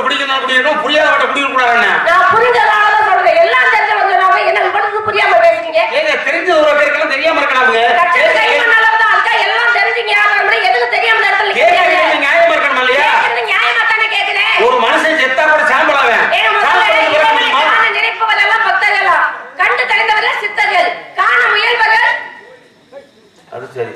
பிடிக்கணும் குடிக்கணும், புரியாதவட்ட குடிக்க கூடாதுன்னு. நான் புரிஞ்சதாலதான் சொல்றேன். எல்லாம் தெரிஞ்சவங்க சொன்னாங்க, என்ன இவனுக்கு புரியாம பேசுறீங்க? ஏங்க தெரிஞ்ச ஒரு பேருக்கெல்லாம் தெரியாம இருக்கலாமுங்க. எல்லாம் தெரிஞ்சீங்க, எதுக்கு தெரியாம நியாயமா இருக்கணுமா இல்லையா? நியாயமா தானே கேக்குறேன். ஒரு மனுஷன் செத்தா கூட சாம்பலாவேன். நினைப்பவரெல்லாம் பக்தர்களா, கண்டு தெரிந்தவர்கள் சித்தர்கள், காண முயல்வர்கள். அது சரி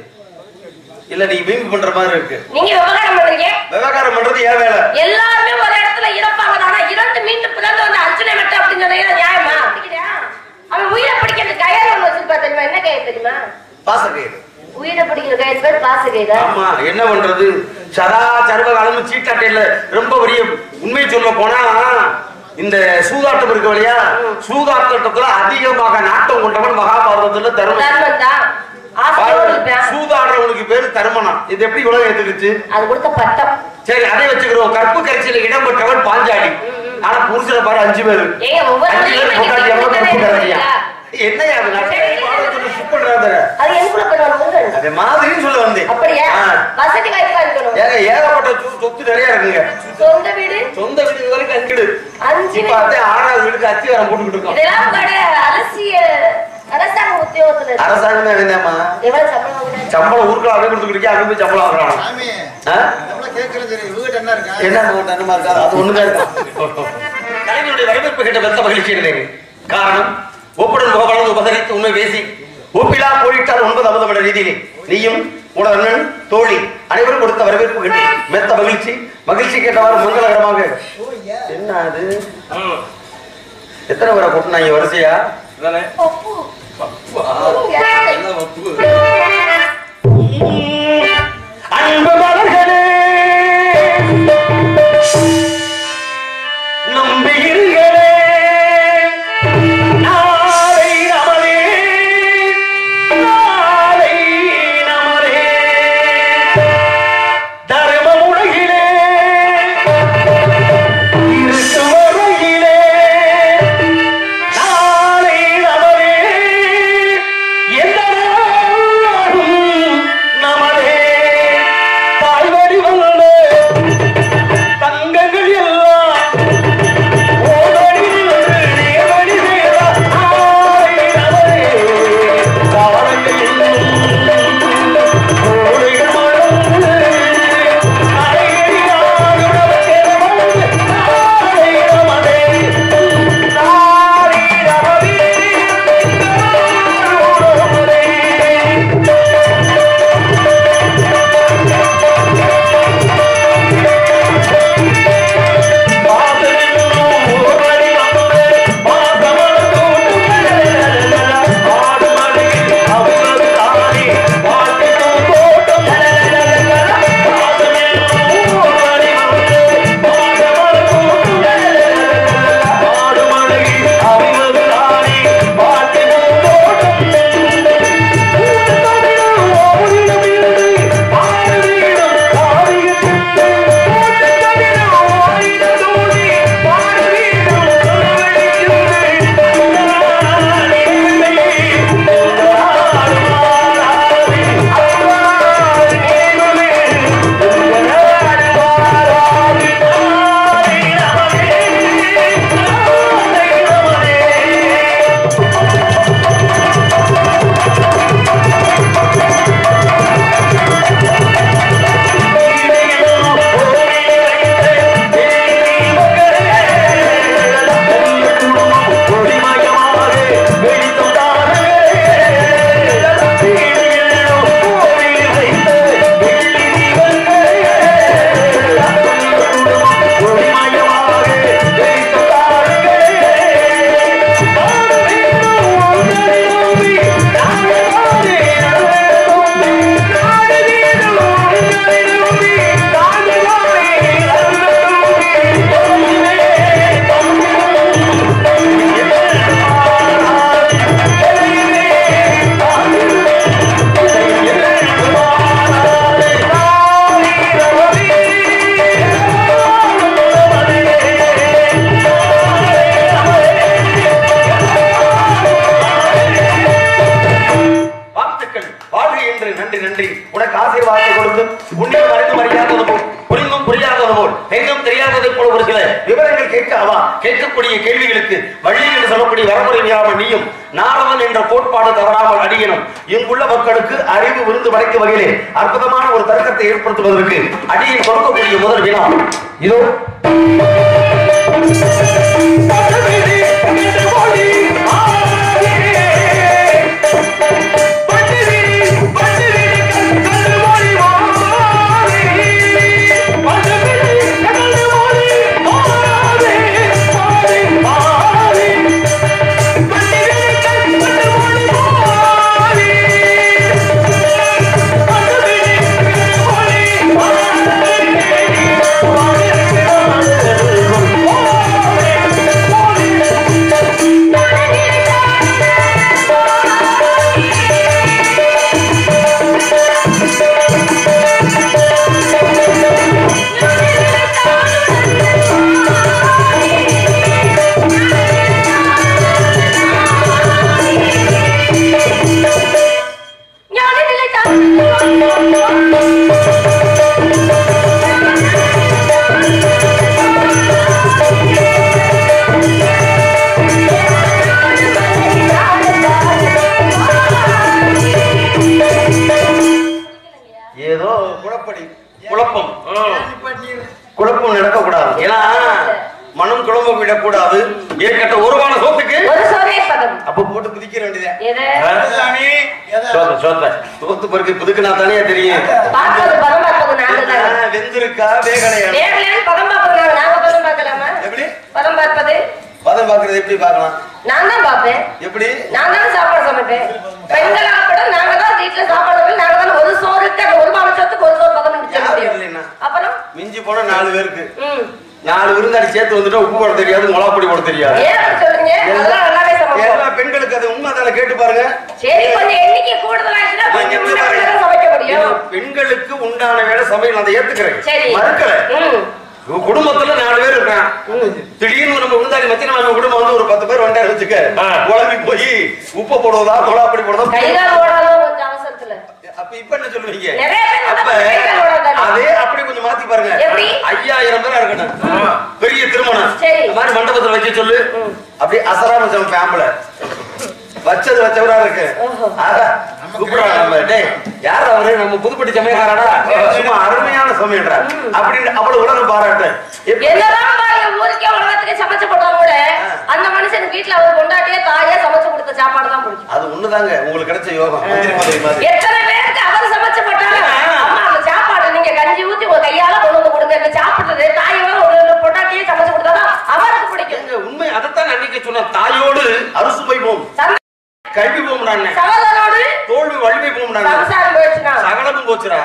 இல்ல, நீ வீம்பு பண்ற மாதிரி இருக்கு. நீங்க விவகாரம் பண்றீங்க. விவகாரம் பண்றது ஏன் வேலை? எல்லாருமே ஒரு இடத்துல இறப்பாங்க. ஆனா இரண்டு மீண்டும் பிறந்து வந்து அர்ச்சனை மட்டும் அப்படின்னு சொன்னீங்க, நியாயமா? அவன் உயிரை பிடிக்கிறது கயிறு ஒண்ணு வச்சிருப்பா தெரியுமா? என்ன கயிறு தெரியுமா? பாசக்கயிறு. உயிரை பிடிக்கிற கயிறு பேர் பாசக்கயிறு. ஆமா, என்ன பண்றது? சதா சர்வகாலமும் சீட்டாட்டையில ரொம்ப பெரிய உண்மை சொல்ல போனா இந்த சூதாட்டம் இருக்கு இல்லையா, சூதாட்டத்துல அதிகமாக நாட்டம் கொண்டவன் மகாபாரதத்துல தர்மன் தான். சூதாடுறவனுக்கு பேரு தர்மனா. இது எப்படி உலகம் ஏத்துக்குச்சு? அது கொடுத்த பட்டம். சரி, அதை வச்சுக்கிறோம். கற்பு கரைச்சியில இடம் பெற்றவன் பாஞ்சாலி. ஆனா புருஷனை பாரு 5 பேரு. என்னையா அது மாதிரின்னு சொல்ல வந்தேன். ஏகப்பட்ட சொத்து நிறைய இருக்குங்க. சொந்த வீடு வரைக்கும் 5 வீடு. 6வது வீடுக்கு அத்திவாரம் போட்டுக்கிட்டு இருக்கோம். அரசாங்கம் தான் என்னமா சம்பளம் ஊருக்குள்ள அப்படியே கொடுத்துக்கிட்டு அப்படி போய் சம்பளம் வாங்குறான். என்ன இருக்கா? அது ஒண்ணுதான் இருக்கும். கலைஞருடைய வரவேற்பு கிட்ட பெத்த மகிழ்ச்சி இல்லைங்க. காரணம், ஒப்புடன் முகவளர்ந்து உபசரித்து உண்மை பேசி ஒப்பிலா போயிட்டால் 9 அமுதம் என்ற ரீதியிலே நீயும் உன அண்ணன் தோழி அனைவரும் கொடுத்த வரவேற்பு கிட்ட மெத்த மகிழ்ச்சி. மகிழ்ச்சி கேட்டவாறு மங்களகரமாக. என்ன அது? எத்தனை பேரை கூட்டினாங்க வரிசையா? அன்பு மலர்களே நம்பியிருங்களே, நாளை நமதே, நாளை நமதே. தர்ம உலகிலே இருக்கு வரையிலே நாளை நமதே. எந்த கேட்கக்கூடிய கேள்விகளுக்கு வள்ளி என்று சொல்லக்கூடிய வரமுறை மீறாமல் நீயும் நாரதன் என்ற கோட்பாடு தவறாமல் அடியனும் இங்குள்ள மக்களுக்கு அறிவு விருந்து படைக்கும் வகையிலே அற்புதமான ஒரு தர்க்கத்தை ஏற்படுத்துவதற்கு அடியின் கொடுக்கக்கூடிய முதல் வினா இதோ. குழப்பம் நடக்கக்கூடாது. ஏன்னா மனம் குழம்ப விடக்கூடாது. ஏற்கட்ட ஒருவான சோத்துக்கு அப்ப போட்டு குதிக்கிற சோத்து பருக்கு புதுக்குனா தானே தெரியும். வெந்திருக்கா வேகலையா எப்படி பதம் பாக்குறது எப்படி பாக்கலாம்? நான் தான் பாப்பேன். எப்படி? நான் தான் சாப்பாடு சமைப்பேன். பெண்களா கூட நாங்க தான் வீட்டுல சாப்பாடு நாங்க தான் ஒரு சோறுக்கு ஒரு மாசத்துக்கு ஒரு சோறு பதம் முடிச்சிருக்கோம். அப்புறம் மிஞ்சி போன 4 பேருக்கு 4 விருந்தாடி சேர்த்து வந்துட்டு உப்பு போட தெரியாது, மிளகா பொடி போட தெரியாது. சொல்லுங்க, அதெல்லாம் நல்லாவே சமைப்போம். எல்லா பெண்களுக்கு அது உண்மை தான, கேட்டு பாருங்க. சரி, கொஞ்சம் எண்ணிக்கை கூடுதலாச்சுன்னா கொஞ்சம் சமைக்க முடியும். பெண்களுக்கு உண்டான வேலை சமையல் அதை ஏத்துக்கிறேன், சரி மறுக்கல. குடும்பத்துல 4 பேர் இருக்கான். திடீர்னு நம்ம விருந்தாளி மத்திய நம்ம குடும்பம் வந்து ஒரு 10 பேர் வந்தாரு வச்சுக்க, குழம்பி போய் உப்பு போடுவதா மிளகா பொடி போடுவதா கைகால் ஓடாதான் கொஞ்சம் அவசரத்துல. அப்ப இப்ப என்ன சொல்லுவீங்க? அப்ப அதே அப்படி கொஞ்சம் மாத்தி பாருங்க. 5000 பேரா இருக்கணும், பெரிய திருமணம் இந்த மாதிரி மண்டபத்துல வைக்க சொல்லு. அப்படி அசராம ஃபேமில வச்சது வச்சவரா இருக்கு. கூப்பிடுறாங்க நம்ம, டேய் யார் அவரு? நம்ம புதுப்பட்டி சமயக்காரடா, சும்மா அருமையான சமையல்றா அப்படின்னு அவ்வளவு உலகம் பாராட்டு. ஊருக்கே உலகத்துக்கு சமைச்சு போட்டா கூட அந்த மனுஷன் வீட்டுல அவர் கொண்டாட்டியே தாயே சமைச்சு கொடுத்த சாப்பாடு தான் பிடிக்கும். அது ஒண்ணுதாங்க உங்களுக்கு கிடைச்ச யோகம். எத்தனை பேருக்கு அவர் சமைச்சு போட்டாலும் அம்மா அந்த சாப்பாடு நீங்க கஞ்சி ஊத்தி உங்க கையால கொண்டு வந்து கொடுங்க, இந்த சாப்பிட்டது தாயோட ஒரு பொண்டாட்டியே சமைச்சு கொடுத்தாதான் அவருக்கு பிடிக்கும். உண்மை அதைத்தான் அன்னைக்கு சொன்ன, தாயோடு அறுசு போய்வோம், கல்வி போம்டானே, சகோதரோடு தோல்வி வலிமை போம்டானே, சம்சாரம் போச்சுனா சகலமும் போச்சுடா.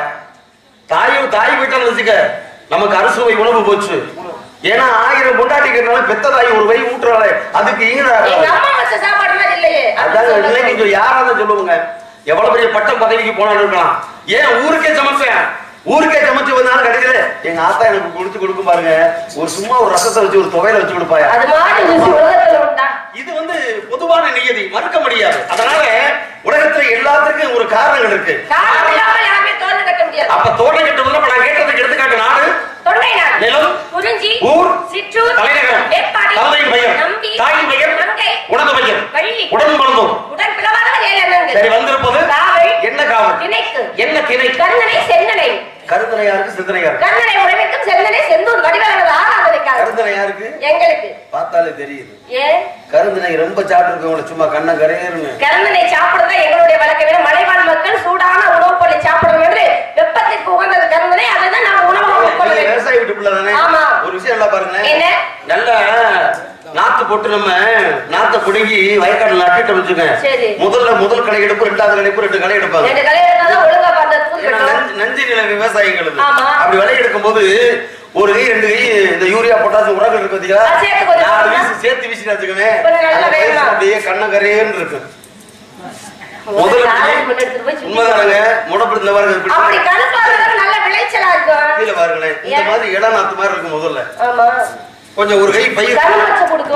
தாய் வீட்டால வச்சுக்க நமக்கு அறுசுவை உணவு போச்சு. ஏன்னா 1000 பொண்டாட்டிக்கிறனால பெத்த தாய் ஒரு வை ஊட்டுறாளே, அதுக்கு அம்மா வச்ச சாப்பாடு மாதிரி இல்லையே. அதான் நீங்க யாராவது சொல்லுவாங்க, எவ்வளவு பெரிய பட்டம் பதவிக்கு போனாலும் இருக்கலாம். ஏன் ஊருக்கே சமைப்பேன், ஊருக்கே சமைச்சு வந்தாலும் கிடைக்கல. எங்க ஆத்தா எனக்கு குடிச்சு கொடுக்கும் பாருங்க, ஒரு சும்மா ஒரு ரசத்தை வச்சு ஒரு துவையில வச்சு கொடுப்பாயா. இது வந்து பொதுவான நியதி, மறுக்க முடியாது. அதனால உலகத்துல எல்லாத்துக்கும் ஒரு காரணங்கள் இருக்கு. அப்ப தோட்டம் கட்டுவதில் நான் கேட்டதுக்கு எடுத்துக்காட்டு நாடு, நிலம், ஊர், சிற்றூர், தலைநகரம், தந்தையின் பெயர், தாயின் பெயர், உனது பெயர், உடன் பிறந்தோம். சரி, வந்திருப்பது என்ன காவல், என்ன திணை, கருந்தனை செந்தனை. கருந்தனை யாருக்கு, சிந்தனை யாருக்கு? கருந்தனை உணவிற்கும் செந்தனை செந்தூர் வடிவழகது ஆராதனைக்காக. கருந்தனை யாருக்கு? எங்களுக்கு. பார்த்தாலே தெரியுது. ஏன் கருந்தனை ரொம்ப சாப்பிட்டுருக்கவங்கள சும்மா கண்ணம் கரையேறுன்னு. கருந்தனை சாப்பிடுறதா எங்களுடைய வழக்கமே. மலைவாழ் மக்கள் சூடான உணவுப் பொருளை சாப்பிடணும் என்று வெப்பத்திற்கு உகந்தது கருந்தனை. அதைதான் நாங்க உணவாக உட்கொள்ளுவோம். விவசாய வீட்டு பிள்ளை தானே. ஆமா. ஒரு விஷயம் நல்லா பாருங்க, என்ன நல்லா நாத்து போட்டு நம்ம நாத்தை புடுங்கி வயக்காடு நட்டுட்டு வச்சுக்கோங்க. முதல் களை எடுப்பு, 2வது களை எடுப்பு, 2 களை எடுப்பாங்க. 2 களை எடுத்தாதான் ஒழுங்கா பார்த்தது. நஞ்சு நில விவசாயிகளுக்கு அப்படி விலை எடுக்கும் போது ஒரு கை 2 கை இந்த யூரியா பொட்டாசியம் உரங்கள் இருக்கு பாத்தீங்களா, 4 வீசி சேர்த்து வீசி வச்சுக்கோங்க. அப்படியே கண்ணங்கரையேன்னு இருக்கு. உண்மைதானுங்க, முடப்படுத்த பாருங்க, நல்ல விளைச்சலா இருக்கும். கீழே பாருங்களேன், இந்த மாதிரி இடம் நாத்து மாதிரி இருக்கு. முதல்ல கொஞ்சம் ஒரு கை பயிர்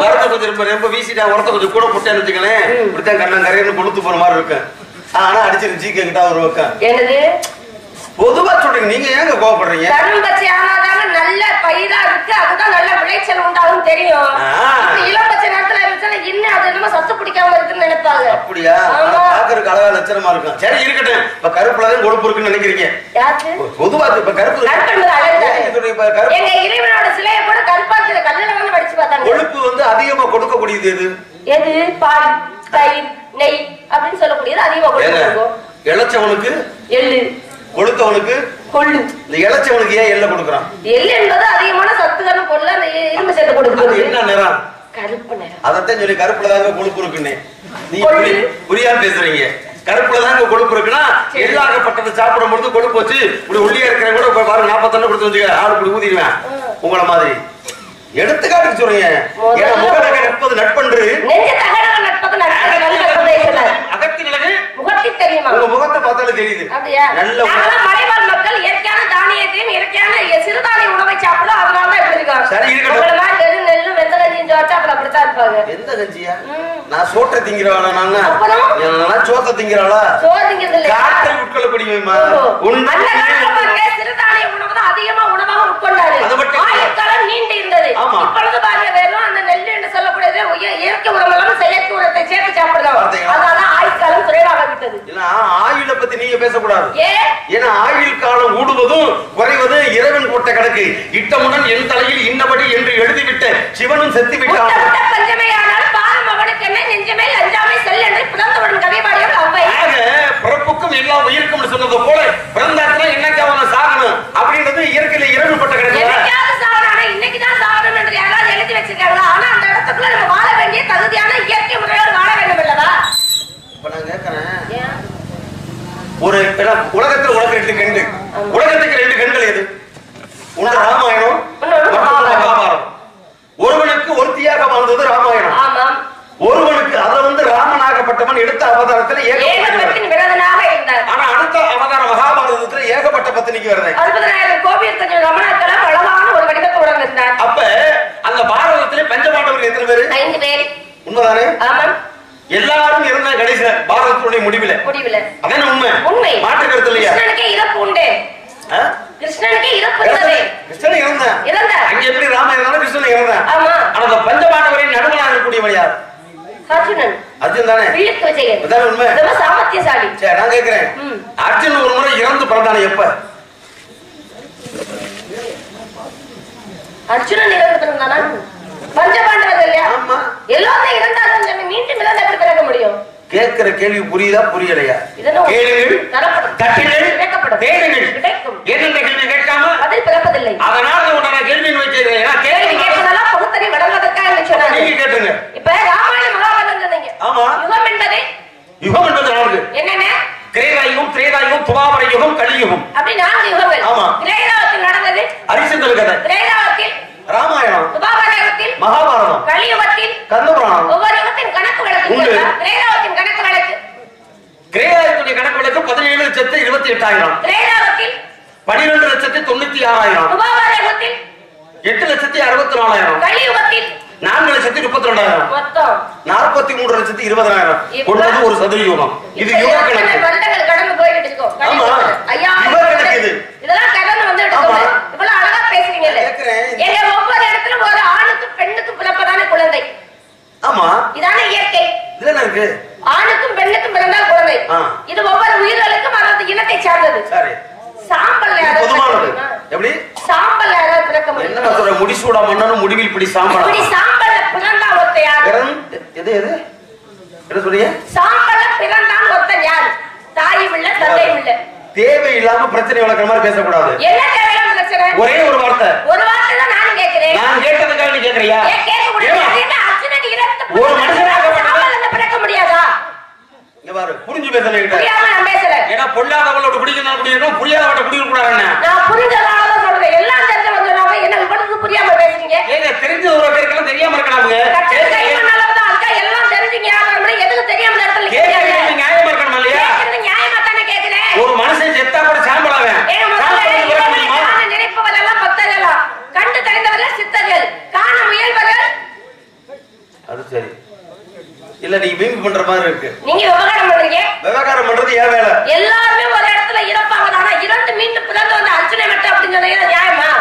மரத்தை கொஞ்சம் ரொம்ப வீசிட்டா, உரத்தை கொஞ்சம் கூட போட்டேன்னு வச்சுக்கலேன், இப்படித்தான் கண்ணம் கரையன்னு கொளுத்து போற மாதிரி இருக்கு. ஆனா அடிச்சிரு ஜிக்க கிட்ட ஒரு பக்கம். என்னது பொதுவா சொல்றீங்க, நீங்க ஏங்க கோவப்படுறீங்க? கரும்பச்சை ஆனாதாங்க நல்ல பயிரா இருக்கு, அதுதான் நல்ல விளைச்சல் உண்டாகும். அவங்களுக்கு தெரியும். இளம் பச்சை நேரத்துல இருந்துச்சுன்னா இன்னும் அது என்னமோ சத்து பிடிக்காம இருக்குன்னு நினைப்பாங்க. அப்படியா? பாக்குறதுக்கு அழகா லட்சணமா இருக்கும். சரி இருக்கட்டும். இப்ப கருப்புலதான் கொழுப்பு இருக்குன்னு நினைக்கிறீங்க. யாரு பொதுவா இப்ப கருப்பு எங்க இறைவனோட சிலையை கூட கருப்பாக்கிற கல்லுல வந்து வடிச்சு பார்த்தாங்க. கொழுப்பு வந்து அதிகமா கொடுக்கக்கூடியது எது? எது? பால், தயிர், நெய் அப்படின்னு சொல்லக்கூடியது அதிகமா கொடுக்கும். இளைச்சவனுக்கு எள்ளு, கொளுத்தவனுக்கு கொள்ளு. இந்த இளைச்சவனுக்கு ஏன் எள்ள கொடுக்குறான்? எள்ளு என்பது அதிகமான சத்துக்கான பொருள். அந்த இரும்பு சேர்த்து கொடுக்குறது. என்ன நிறம்? கருப்பு நிறம். அதத்தான் சொல்லி கருப்புலதாங்க கொழுப்பு இருக்குன்னு நீ புரியாம பேசுறீங்க. கருப்புலதாங்க கொழுப்பு இருக்குன்னா எல்லாகப்பட்டதை சாப்பிடும் பொழுது கொழுப்பு வச்சு இப்படி ஒல்லியா இருக்கிற கூட பாரு 40 கொடுத்து வச்சுக்க ஆளு இப்படி ஊதிடுவேன் உங்களை மாதிரி. எடுத்துக்காட்டுக்கு சொல்றீங்க. முகநக நட்பது நட்பன்று அகத்தினழகு முகத்தை தெரியுமா? உங்க முகத்தை பார்த்தாலே தெரியுது. நல்ல மலைவாழ் மக்கள் இயற்கையான தானியத்தையும் இயற்கையான சிறுதானிய உணவை சாப்பிடும். அதனாலதான் இப்படி இருக்காங்க. சரி இருக்கட்டும். நெல்லும் வெந்த கஞ்சியும் சாப்பிட்டா அப்புறம் அப்படித்தான் இருப்பாங்க. எந்த கஞ்சியா? நான் சோற்றை திங்கிறவாளா? நான் சோத்தை திங்கிறாளா? சோறு திங்கிறது காற்றை உட்கொள்ள முடியுமா? சிறுதானிய உணவு தான் அதிகமா உணவாக உட்கொண்டாரு. ஆயுட்காலம் நீண்டு இருந்தது. இப்பொழுது பாருங்க வெறும் அந்த நெல் என்று சொல்லக்கூடியது இயற்கை உணவு செயற்கை உரத்தை சேர்த்து சாப்பிடுறோம். அதனால ஆயுட்காலம் குறைவாக விட்டது. ஆயுளை பத்தி நீங்க பேசக்கூடாது. ஏன்னா ஆயுள் காலம் ஊடுவதும் குறைவதும் இறைவன் போட்ட கணக்கு. இட்டமுடன் என் தலையில் இன்னபடி என்று எழுதிவிட்ட சிவனும் செத்து விட்டான். பஞ்சமையானால் பாரம் அவனுக்கு என்ன நெஞ்சமே அஞ்சாமை செல் என்று பிறந்தவுடன் கதைபாடியவர் அவ்வை. பிறப்புக்கும் எல்லா உயிருக்கும் சொன்னது போல பிறந்தாச்சுன்னா இன்னைக்கு அவனை சாகணும் அப்படின்றது இயற்கையில இறைவன் போட்ட கணக்கு. இன்னைக்குதான் சாகணும் என்று யாராவது எழுதி வச்சிருக்காங்களா? ஆனா அந்த இடத்துக்குள்ள நம்ம வாழ வேண்டிய தகுதியான இயற்கை முறையோடு வாழ வேண்டும் அல்லவா? இப்ப நான் கேட்கிறேன், ஒரு உலகத்துல உனக்கு 2 கண்கள், உலகத்துக்கு 2 கண்கள் எது? ஒன்று ராமாயணம், மகாபாரதம். ஒருவனுக்கு ஒருத்தியாக வாழ்ந்தது ராமாயணம். ஒருவனுக்கு அதை வந்து ராமனாகப்பட்டவன் எடுத்த அவதாரத்துல ஏகப்பட்ட விரதனாக இருந்தார். ஆனா அடுத்த அவதார மகாபாரதத்துல ஏகப்பட்ட பத்தினிக்கு வருது. 60,000 கோபியர் கொஞ்சம் ரமணாக்கள அழகான ஒரு வடிவத்துடன் இருந்தார். அப்ப அந்த பாரதத்துல பஞ்சபாண்டவர்கள் எத்தனை பேரு? 5 பேர். உண்மைதானே? ஆமாம். எல்லாரும் இருந்தா கடைசியில பாரதத்துடைய முடிவில அதான உண்மை. உண்மை மாற்று கருத்து இல்லையா? கிருஷ்ணனுக்கே இறப்பு உண்டு. கிருஷ்ணனுக்கே இறப்பு இருந்தது. கிருஷ்ணன் இறந்தார். அங்க எப்படி ராம இருந்தாலும் கிருஷ்ணன் இறந்தார். ஆமா. ஆனா அந்த பஞ்சபாண்டவரின் நடுவனாக இருக்கக்கூடியவன் யார்? அர்ஜுனன். அர்ஜுன் தானே? விழுக்கு விஜயன். அதான உண்மை. ரொம்ப சாமர்த்தியசாலி. சரி நான் கேக்குறேன், அர்ஜுன் ஒரு முறை இறந்து பிறந்தானே எப்ப? அர்ஜுனன் இறந்து பிறந்தானா? பஞ்சபாண்டவர்கள் இல்லையா? ஆமா. எல்லாரும் இறந்தாலும் மீண்டும் இறந்து எப்படி பிறக்க முடியும்? கேட்கிற கேள்வி புரியுதா புரியலையா? கேளுங்கள், தட்டுங்கள், தேடுங்கள். என்னென்ன கேள்வி கேட்காம அதில் பிறப்பதில்லை. அதனால உடனே கேள்வி வைக்கிறேன். கேள்வி கேட்பதெல்லாம் பகுத்தறி வழங்குவதற்காக சொன்னாங்க. நீங்க கேட்டுங்க. இப்ப ராமாயண மகாபாரதம் சொன்னீங்க. ஆமா. யுகம் என்பது 4 என்னென்ன? கிரேதாயுகம், திரேதாயுகம், துவாபர யுகம், கலியுகம். அப்படி 4 யுகங்கள். ஆமா. கிரேதாவத்தில் நடந்தது அரிச்சந்திர கதை. திரேதாவத்தில் ராமாயணம், துவாபரத்தில் மகாபாரதம், கலியுகத்தில் கந்தபுராணம். ஒவ்வொரு யுகத்தின் கணக்கு வழக்கு உண்டு. கிரேதாவத்தின் கணக்கு வழக்கு, கிரேதாவத்தின் கணக்கு வழக்கு 17,28,000. கிரேதாவத்தில் 12,96,000. துவாபரத்தில் 8,64,000. கலியுகத்தில் 4,32,000. மொத்தம் 43,20,000. கொண்டது ஒரு சதுரயுகம். இது யுக கணக்கு. வருடங்கள் கடந்து போயிட்டு இருக்கோம். ஆமா. ஐயா யுக கணக்கு இது. இதெல்லாம் கடந்து வந்துட்டு இருக்கோம். இவ்வளவு அழகா பேசுறீங்களே. எங்க ஒவ்வொரு இடத்துல ஒரு ஆணுக்கும் பெண்ணுக்கும் பிறப்பதான குழந்தை. ஆமா. இதான இயற்கை. இதுல இருக்கு. ஆணுக்கும் பெண்ணுக்கும் பிறந்தால் குழந்தை. இது ஒவ்வொரு உயிர்களுக்கும் அதாவது இனத்தை சார்ந்தது. சரி. சாம்பல் பொதுவானது. எப்படி? சாம்பல் யாராவது பிறக்க முடியும்? என்ன சொல்ற? முடிசூடா மன்னனும் முடிவில் பிடி சாம்பல். இப்படி சாம்பல்ல பிறந்தா ஒருத்தன் யாரு? எது எது என்ன சொல்றீங்க? சாம்பல்ல பிறந்தான் ஒருத்தன் யாரு? தாயும் இல்ல தந்தையும் இல்ல. தேவையில்லாம பிரச்சனை வளர்க்கிற மாதிரி பேசக்கூடாது. என்ன தேவையில்லாம பிரச்சனை? ஒரே ஒரு வார்த்தை தான் நானும் கேக்குறேன். நான் கேட்டதுக்காக நீ கேக்குறியா? ஏன் கேட்க முடியாது? அர்ஜுனன் இறந்து ஒரு மனுஷனாக பிறக்க முடியாதா? இங்க பாரு, புரிஞ்சு பேசல. புரியாம நான் பேசல. ஏன்னா பொல்லாதவளோட குடிக்கணும் குடிக்கணும், புரியாதவட்ட குடிக்க கூடாதுன்னு நான் புரிஞ்சதால தான் சொல்றேன். எல்லாம் தெரிஞ்சவங்க சொன்னாங்க, என்ன இவ்வளவு புரியாம பேசுறீங்க? ஏங்க தெரிஞ்ச ஒரு பேருக்கெல்லாம் தெரியாம இருக்கலாம்ங்க. எல்லாம் தெரிஞ்சீங்க, எதுக்கு தெரியாம இடத்துல கேக்குறீங்க? நியாயமா இருக்கணும் இல்லையா? நியாயமா தானே கேக்குறேன். ஒரு மனுஷன் செத்தா கூட சாம்பலாவேன். நினைப்பவர்கள் எல்லாம் பக்தர்களா? கண்டு தெரிந்தவர்கள் சித்தர்கள், காண முயல்வர்கள். அது சரி இல்ல, நீங்க வீம்பு பண்ற மாதிரி இருக்கு. நீங்க விவகாரம் பண்றீங்க. விவகாரம் பண்றது ஏன் வேலை? எல்லாருமே ஒரு இடத்துல இறப்பாங்க. ஆனா இறந்து மீண்டும் பிறந்து வந்த அர்ஜுனை மட்டும் அப்படின்னு சொன்னீங்க, நியாயமா?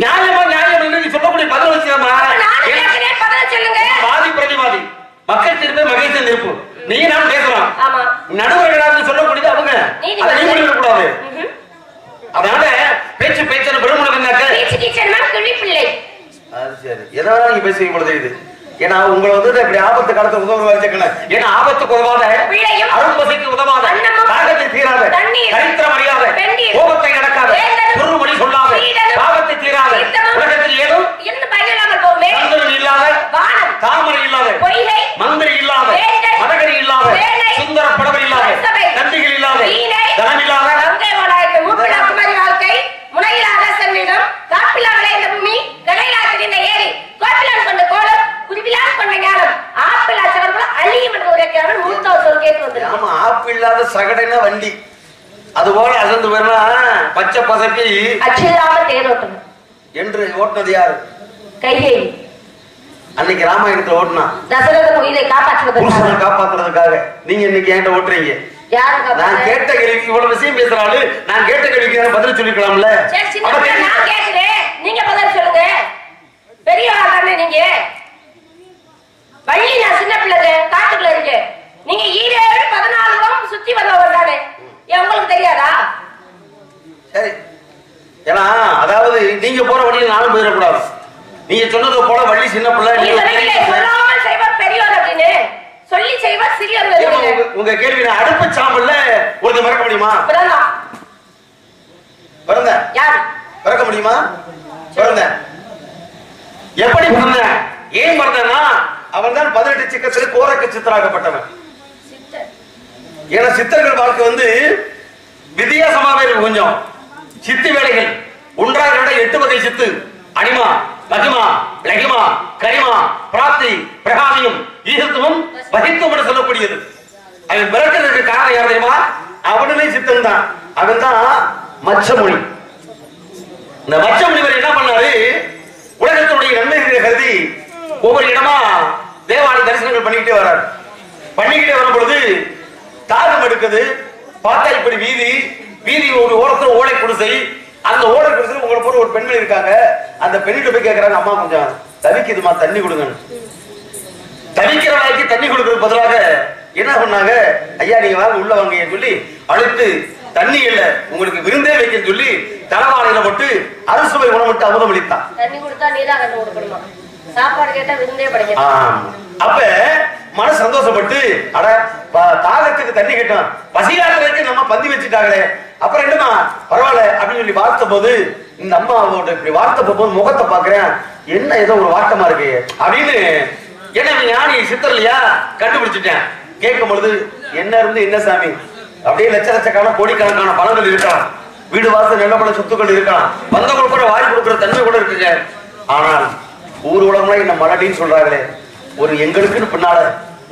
நியாயமா நியாயம் இல்ல. நீ சொல்லக்கூடிய பதில் வச்சு நீ நான் பேசுறோம். ஆமா. நடுவர்களாக சொல்லக்கூடியது அவங்க. அதை நீ முடிவு கூடாது. அதனால பேச்சு பேச்சு பெருமளவு இருந்தாக்க பேச்சு கீச்சனா கிளி பிள்ளை. அது சரி. எதனால நீங்க பேசுவீங்க பொழுது இது? ஏன்னா உங்களை வந்து இப்படி ஆபத்து காலத்துல உதவுற வச்சுக்கணும். ஏன்னா ஆபத்துக்கு உதவாத, அரும்பசிக்கு உதவாத, தாகத்தை தீராத, சரித்திரம் அறியாத, கோபத்தை நடக்காத, குறுமொழி சொல்லாத, தாகத்தை தீராத, உலகத்தில் ஏதும் சந்திரன் இல்லாத, தாமரை இல்லாத, மந்திரி இல்லாத, மதகரி இல்லாத, சுந்தர படவை இல்லாத, நந்திகள் இல்லாத, தனம் இல்லாத முனையிலாத சென்னிடம் காப்பிலாங்களே இந்த பூமி கலையிலாத இந்த ஏரி கோப்பிலான் கொண்ட கோலம் குருவிலான் கொண்ட ஞானம் ஆப்பிள் அச்சவர்கள் அழியும் என்று உரைக்கிறார்கள். 3000 சொல் கேட்டு வந்திருக்கு. ஆமா, ஆப்பிள் இல்லாத சகடைனா வண்டி. அது போல அசந்து வரனா பச்சை பசப்பி அச்சில்லாம தேரோட்டணும் என்று ஓட்டுனது யாரு? கைகை. அன்னைக்கு ராமாயணத்துல ஓட்டுனா தசரதன் உயிரை காப்பாத்துறதுக்காக. நீங்க இன்னைக்கு என்கிட்ட ஓட்டுறீங்க. நான் கேட்ட கேள்விக்கு இவ்வளவு விஷயம் பேசுறாரு. நான் கேட்ட கேள்விக்கு பதில் சொல்லிக்கலாம்ல. நான் கேட்கிறேன், நீங்க பதில் சொல்லுங்க. பெரிய ஆள் தானே நீங்க. வள்ளி நான் சின்ன பிள்ளை காட்டுக்குள்ள இருக்கு. நீங்க 14 சுத்தி வந்தவர் தானே. உங்களுக்கு தெரியாதா? சரி. ஏன்னா அதாவது நீங்க போற வழியில் நானும் போயிடக்கூடாது. நீங்க சொன்னது போல வள்ளி சின்ன பிள்ளை சொல்லாமல் செய்வார் பெரியவர் அப்படின்னு சொல்லி செய்வார் சிறியவர். உங்க கேள்வி நான் அடுப்பு சாம்பல்ல ஒரு மறக்க முடியுமா? பிறந்த யார் பிறக்க முடியுமா? பிறந்த எப்படி பிறந்த? ஏன் பிறந்தனா அவன் தான் 18 சிக்கத்தில் கோரக்க சித்தராகப்பட்டவன். ஏன்னா சித்தர்கள் வாழ்க்கை வந்து வித்தியாசமாவே இருக்கும். கொஞ்சம் சித்து வேலைகள் ஒன்றாக 8 வகை சித்து: அனிமா, மகிமா, லகிமா, கரிமா, பிராப்தி, பிரகாமியம், ஈகத்துவம், வகித்துவம் என்று சொல்லக்கூடியது. அவன் பிறக்கிறதுக்கு காரணம் யார் தெரியுமா? அவனுமே சித்தன் தான். அவன் தான் மச்சமொழி. இந்த மச்சமொழிவர் என்ன பண்ணாரு? உலகத்தினுடைய நன்மைகளை கருதி ஒவ்வொரு இடமா தேவாலய தரிசனங்கள் பண்ணிக்கிட்டே வர்றாரு. பண்ணிக்கிட்டே வரும் பொழுது தாகம் எடுக்குது. பார்த்தா இப்படி வீதி ஒரு ஓரத்தில் ஓலை குடிசை. அந்த ஓலை குடிசையில் உங்களை போற ஒரு பெண்கள் இருக்காங்க. அந்த பெண்ணிட்ட போய் கேட்கறாங்க, அம்மா கொஞ்சம் தவிக்குதுமா, தண்ணி கொடுங்க. தவிக்கிற வாய்க்கு தண்ணி கொடுக்கறதுக்கு பதிலாக என்ன பண்ணாங்க? ஐயா நீங்க வாங்க, உள்ள வாங்க சொல்லி அழைத்து தண்ணி இல்ல உங்களுக்கு விருந்தே வைக்க சொல்லி தலவாணையில போட்டு அறுசுவை உணவிட்டு அமுதம் அளித்தான். தண்ணி கொடுத்தா நீதான் கண்டு கொடுக்கணுமா? சாப்பாடு கேட்டா விருந்தே படைக்க. அப்ப மன சந்தோஷப்பட்டு அட தாகத்துக்கு தண்ணி கேட்டோம், பசியாகிறதுக்கு நம்ம பந்தி வச்சுட்டாங்களே, அப்புறம் என்னமா பரவாயில்ல அப்படின்னு சொல்லி வார்த்த போது இந்த அம்மாவோட இப்படி வார்த்த போகும்போது முகத்தை பாக்குறேன், என்ன ஏதோ ஒரு வாட்டமா இருக்கு அப்படின்னு. ஏன்னா ஞானி சித்தர் இல்லையா, கண்டுபிடிச்சிட்டேன். கேட்கும் பொழுது என்ன இருந்து என்ன சாமி, அப்படியே லட்சக்கணக்கான கோடிக்கணக்கான பணங்கள் இருக்கலாம், வீடு வாசல் நிலப்பட சொத்துக்கள் இருக்கலாம், வந்தவங்களுக்கு கூட வாரி கொடுக்குற தன்மை கூட இருக்குங்க. ஆனால் ஊர் உலகம்லாம் என்ன மலடின்னு சொல்றாங்களே, ஒரு எங்களுக்குன்னு பின்னால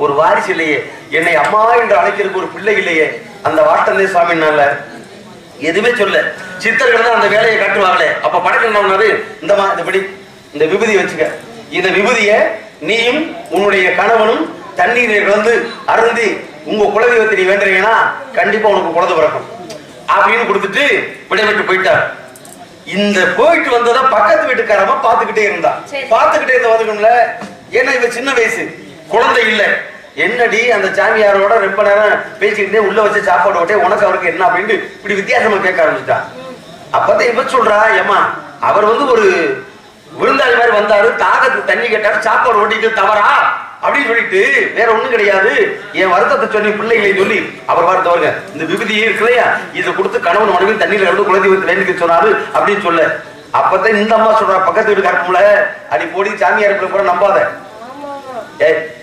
ஒரு வாரிசு இல்லையே, என்னை அம்மா என்று அழைக்கிறதுக்கு ஒரு பிள்ளை இல்லையே, அந்த வாட்டந்தே சுவாமினால எதுவுமே சொல்ல. சித்தர்கள் தான் அந்த வேலையை காட்டுவாங்களே. அப்ப படைக்கணும்னாரு இந்த விபூதி வச்சுக்க, இந்த விபூதிய நீயும் உன்னுடைய கணவனும் தண்ணீரை கலந்து அருந்தி உங்க குலதெய்வத்தை நீ வேண்டுறீங்கன்னா கண்டிப்பா உனக்கு குழந்தை பிறக்கும் அப்படின்னு கொடுத்துட்டு விடைபெற்று போயிட்டார். இந்த போயிட்டு வந்ததை பக்கத்து வீட்டுக்காரமா பாத்துக்கிட்டே இருந்தா. பாத்துக்கிட்டே இருந்த வந்துக்கணும்ல, ஏன்னா இவ சின்ன வயசு, குழந்தை இல்ல. என்னடி அந்த சாமியாரோட ரொம்ப நேரம் பேசிக்கிட்டே உள்ள வச்ச சாப்பாடு ஓட்டே உனக்கு அவருக்கு என்ன அப்படின்னு இப்படி வித்தியாசமா கேட்க ஆரம்பிச்சுட்டான். அப்பதான் இவ சொல்றா, ஏமா அவர் வந்து ஒரு விருந்தாளி மாதிரி வந்தாரு, தாகத்துக்கு தண்ணி கேட்டாரு, சாப்பாடு ஓட்டிட்டு தவறா அப்படின்னு சொல்லிட்டு வேற ஒண்ணும் கிடையாது, என் வருத்தத்தை சொல்லி பிள்ளைகளை சொல்லி அவர் வருத்தவங்க இந்த விபூதியே இருக்கு இல்லையா, இதை கொடுத்து கணவன் மனைவி தண்ணீர் இருந்து குலதெய்வத்தை வேண்டிக்க சொன்னாரு அப்படின்னு சொல்ல. அப்பதான் இந்த அம்மா சொல்றா, பக்கத்து வீட்டு கரப்புல அடி போடி சாமியார் கூட நம்பாத,